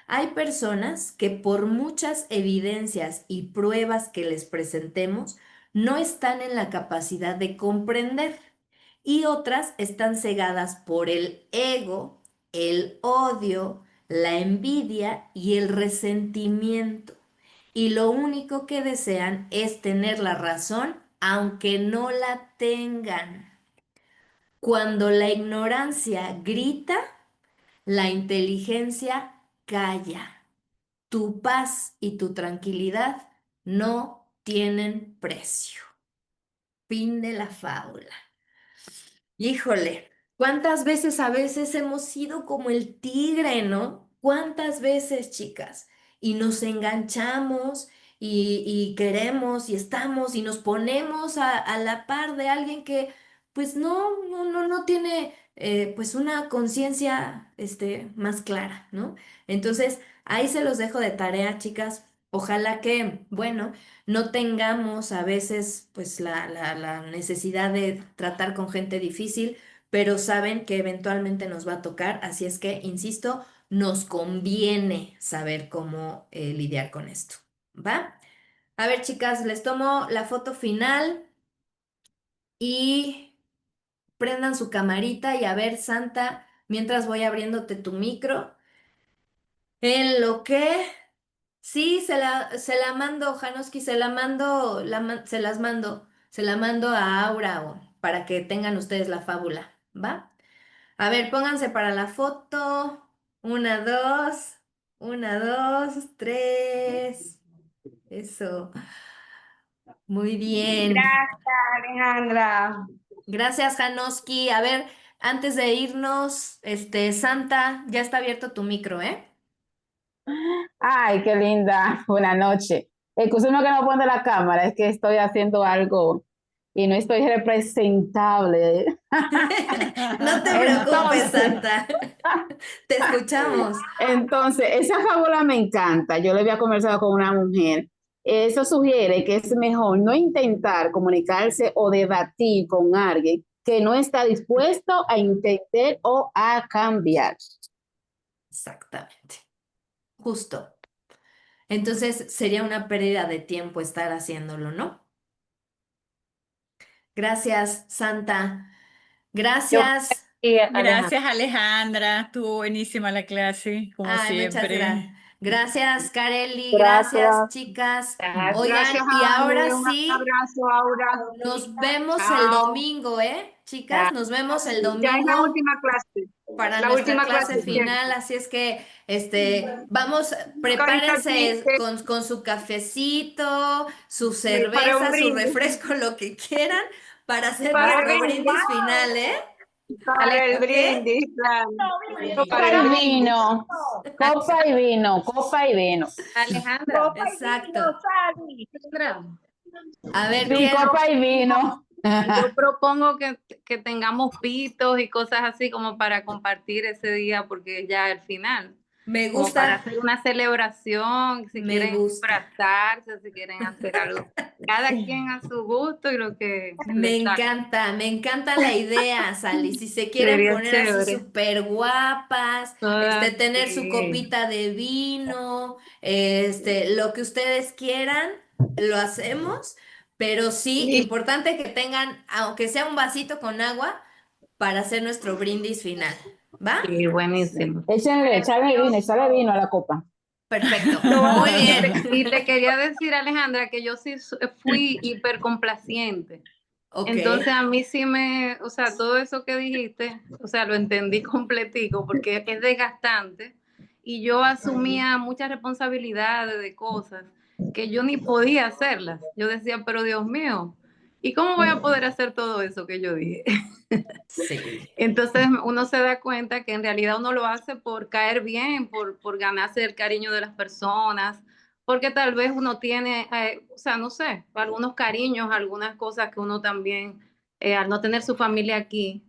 Hay personas que por muchas evidencias y pruebas que les presentemos, no están en la capacidad de comprender y otras están cegadas por el ego, el odio, la envidia y el resentimiento. Y lo único que desean es tener la razón, aunque no la tengan. Cuando la ignorancia grita, la inteligencia calla. Tu paz y tu tranquilidad no tienen precio. Fin de la fábula. Híjole, ¿cuántas veces a veces hemos sido como el tigre, ¿no? ¿Cuántas veces, chicas? Y nos enganchamos y queremos y estamos y nos ponemos a la par de alguien que pues no tiene pues una conciencia más clara, ¿no? Entonces, ahí se los dejo de tarea, chicas. Ojalá que, bueno, no tengamos a veces pues la necesidad de tratar con gente difícil, pero saben que eventualmente nos va a tocar, así es que, insisto, nos conviene saber cómo lidiar con esto, ¿va? A ver, chicas, les tomo la foto final y prendan su camarita y a ver, Santa, mientras voy abriéndote tu micro, en lo que... Sí, se la mando, Janoski, se la mando, se la mando a Aura para que tengan ustedes la fábula, ¿va? A ver, pónganse para la foto. Una, dos, tres. Eso. Muy bien. Alejandra. Gracias, Janoski. A ver, antes de irnos, Santa, ya está abierto tu micro, ¿eh? Ay, qué linda. Buenas noches. Escúchame que no pongo la cámara, es que estoy haciendo algo y no estoy representable. No te preocupes, Santa. Te escuchamos. Entonces, esa fábula me encanta. Yo le había conversado con una mujer. Eso sugiere que es mejor no intentar comunicarse o debatir con alguien que no está dispuesto a entender o a cambiar. Exactamente. Justo. Entonces sería una pérdida de tiempo estar haciéndolo, ¿no? Gracias, Santa. Yo, Gracias. Alejandra. Gracias, Alejandra. Estuvo buenísima la clase, como Ay, muchas gracias. siempre. Gracias, Kareli. Gracias, chicas. Oigan, Gracias, y ahora Ale. Un sí, abrazo, Aura. nos vemos el Chao. domingo, ¿eh? Chicas, nos vemos el Ya es la domingo última clase. para La nuestra última clase clase. final, así es que vamos, prepárense con su cafecito, su para un cerveza, su brindis. refresco, lo que quieran, para hacer Para nuestro el brindis final, ¿eh? Para el ¿Ok? brindis, claro. Copa y vino, copa y vino, copa y vino. Alejandra. Exacto. A ver, Sí, ¿quién? copa y vino. Yo propongo que tengamos pitos y cosas así como para compartir ese día, porque ya al final, Me como para gusta, hacer una celebración, si me quieren gusta. abrazarse, si quieren hacer algo, cada quien a su gusto y lo que Me les salga. encanta la idea, Sally. Si se quieren Sería poner así chévere. súper guapas, Todas, tener su sí. copita de vino, lo que ustedes quieran, lo hacemos, pero sí, Sí, importante que tengan, aunque sea un vasito con agua, para hacer nuestro brindis final. ¿Va? sí, buenísimo. Échale vino a la copa. Perfecto. Lo Muy vamos- bien. y te quería decir, Alejandra, que yo sí fui hipercomplaciente. Ok. Entonces a mí sí o sea, todo eso que dijiste, o sea, lo entendí completico porque es desgastante y yo asumía muchas responsabilidades de cosas que yo ni podía hacerlas. Yo decía, pero Dios mío, ¿y cómo voy a poder hacer todo eso que yo dije? Sí. Entonces uno se da cuenta que en realidad uno lo hace por caer bien, por ganarse el cariño de las personas, porque tal vez uno tiene, o sea, no sé, algunos cariños, algunas cosas que uno también, al no tener su familia aquí,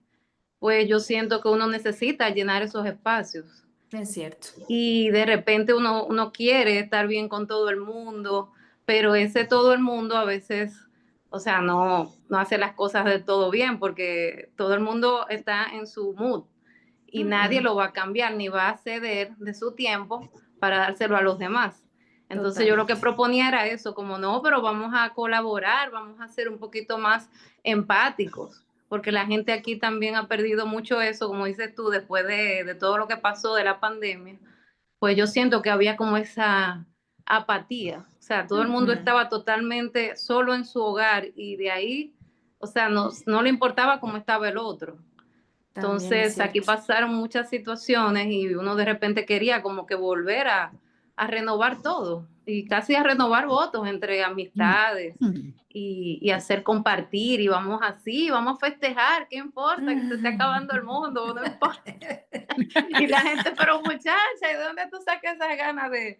pues yo siento que uno necesita llenar esos espacios. Es cierto. Y de repente uno quiere estar bien con todo el mundo, pero ese todo el mundo a veces, o sea, no hace las cosas de todo bien porque todo el mundo está en su mood y nadie Ujú. lo va a cambiar ni va a ceder de su tiempo para dárselo a los demás. Entonces yo lo que Totalmente. proponía era eso, como no, pero vamos a colaborar, vamos a ser un poquito más empáticos, porque la gente aquí también ha perdido mucho eso, como dices tú, después de todo lo que pasó de la pandemia, pues yo siento que había como esa apatía, o sea, todo el mundo Ujú. estaba totalmente solo en su hogar y de ahí, o sea, no le importaba cómo estaba el otro. También es Entonces, aquí cierto. pasaron muchas situaciones y uno de repente quería como que volver a renovar todo y casi a renovar votos entre amistades y hacer compartir y vamos así, vamos a festejar, ¿qué importa? Que se esté acabando el mundo, no importa. Y la gente, pero muchacha, ¿y de dónde tú sacas esas ganas de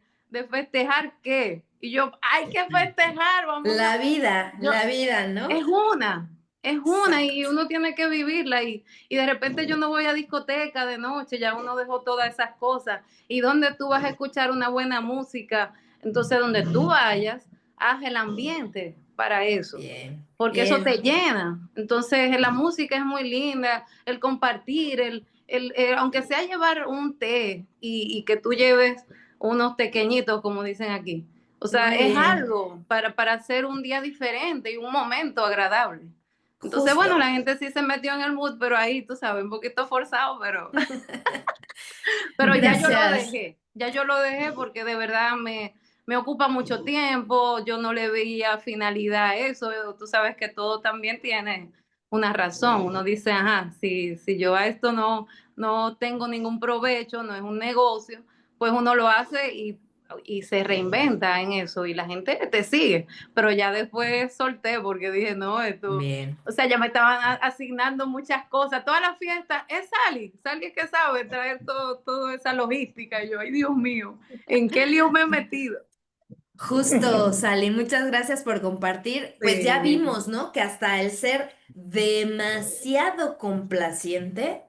festejar qué? Y yo, hay que festejar, vamos a... Yo, La vida, ¿no? es una, es una y Exacto. uno tiene que vivirla y de repente yo no voy a discoteca de noche, ya uno dejó todas esas cosas. ¿Y dónde tú vas a escuchar una buena música? Entonces, donde tú vayas, haz el ambiente para eso, Bien, porque eso te bien. llena. Entonces, la música es muy linda, el compartir, aunque sea llevar un té y que tú lleves unos pequeñitos, como dicen aquí. O sea, Muy es bien. algo para hacer un día diferente y un momento agradable. Entonces, bueno, Justo. la gente sí se metió en el mood, pero ahí, tú sabes, un poquito forzado, pero Gracias. ya yo lo dejé porque de verdad me ocupa mucho tiempo, yo no le veía finalidad a eso, tú sabes que todo también tiene una razón, uno dice, ajá, si yo a esto no tengo ningún provecho, no es un negocio, pues uno lo hace y se reinventa en eso y la gente te sigue, pero ya después solté porque dije, no, esto... Bien. O sea, ya me estaban asignando muchas cosas. Toda la fiesta es Sally es que sabe traer toda esa logística. Y yo, ay, Dios mío, ¿en qué lío me he metido? Justo, Sally, muchas gracias por compartir. Pues ya Sí, vimos, ¿no? Que hasta el ser demasiado complaciente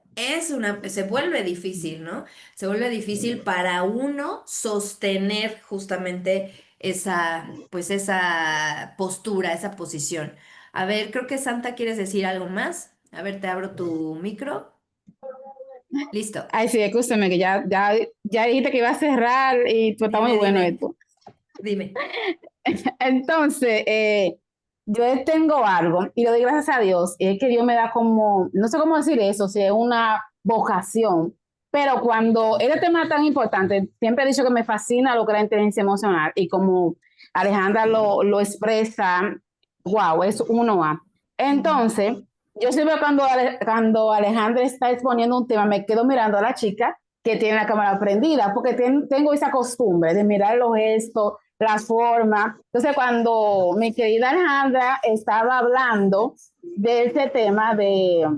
se vuelve difícil, ¿no? Se vuelve difícil para uno sostener justamente pues esa postura, esa posición. A ver, creo que Santa, ¿quieres decir algo más? A ver, te abro tu micro. Listo. Ay, sí, escúchame, que ya dijiste que iba a cerrar y pues, está muy Dime, bueno dime, esto. dime. Entonces, yo tengo algo y lo doy gracias a Dios, y es que Dios me da como, no sé cómo decir eso, si es una vocación, pero cuando este tema tan importante, siempre he dicho que me fascina lo que es la inteligencia emocional y como Alejandra lo expresa, wow, es uno a. Entonces, yo siempre cuando Alejandra está exponiendo un tema, me quedo mirando a la chica que tiene la cámara prendida, porque tengo esa costumbre de mirar los gestos, la forma. Entonces, cuando mi querida Alejandra estaba hablando de ese tema de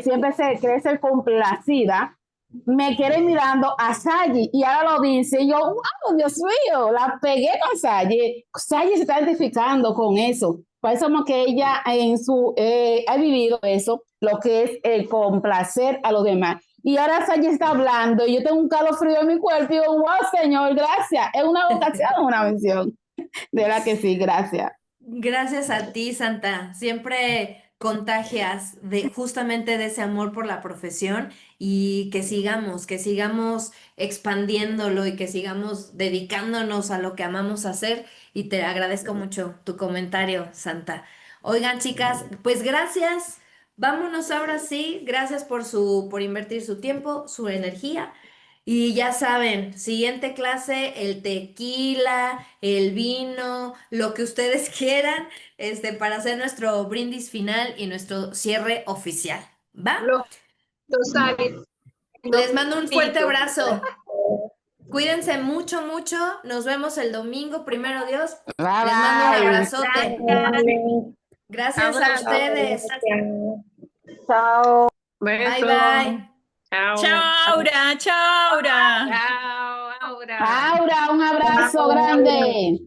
siempre se quiere ser complacida, me quedé mirando a Sayi y ahora lo dice y yo, wow, Dios mío, la pegué con Sayi. Sayi se está identificando con eso. Pues como que ella ha vivido eso, lo que es el complacer a los demás. Y ahora Sánchez está hablando y yo tengo un calofrío en mi cuerpo y digo, wow, Señor, gracias. ¿Es una vocación o una mención? De verdad que sí, gracias. Gracias a ti, Santa. Siempre contagias justamente de ese amor por la profesión y que sigamos expandiéndolo y que sigamos dedicándonos a lo que amamos hacer. Y te agradezco mucho tu comentario, Santa. Oigan, chicas, pues gracias. Vámonos ahora sí. Gracias por invertir su tiempo, su energía. Y ya saben, siguiente clase, el tequila, el vino, lo que ustedes quieran, para hacer nuestro brindis final y nuestro cierre oficial. ¿Va? Los alimentos. Les mando un fuerte abrazo. Cuídense mucho, mucho. Nos vemos el domingo, primero Dios. Bye, Les mando un bye. abrazote. Gracias a Abrazo. ustedes. Chao. Bye, Besos. bye. Chao. Chao, Aura, chao, Aura. Chao, Aura. Aura, un abrazo grande.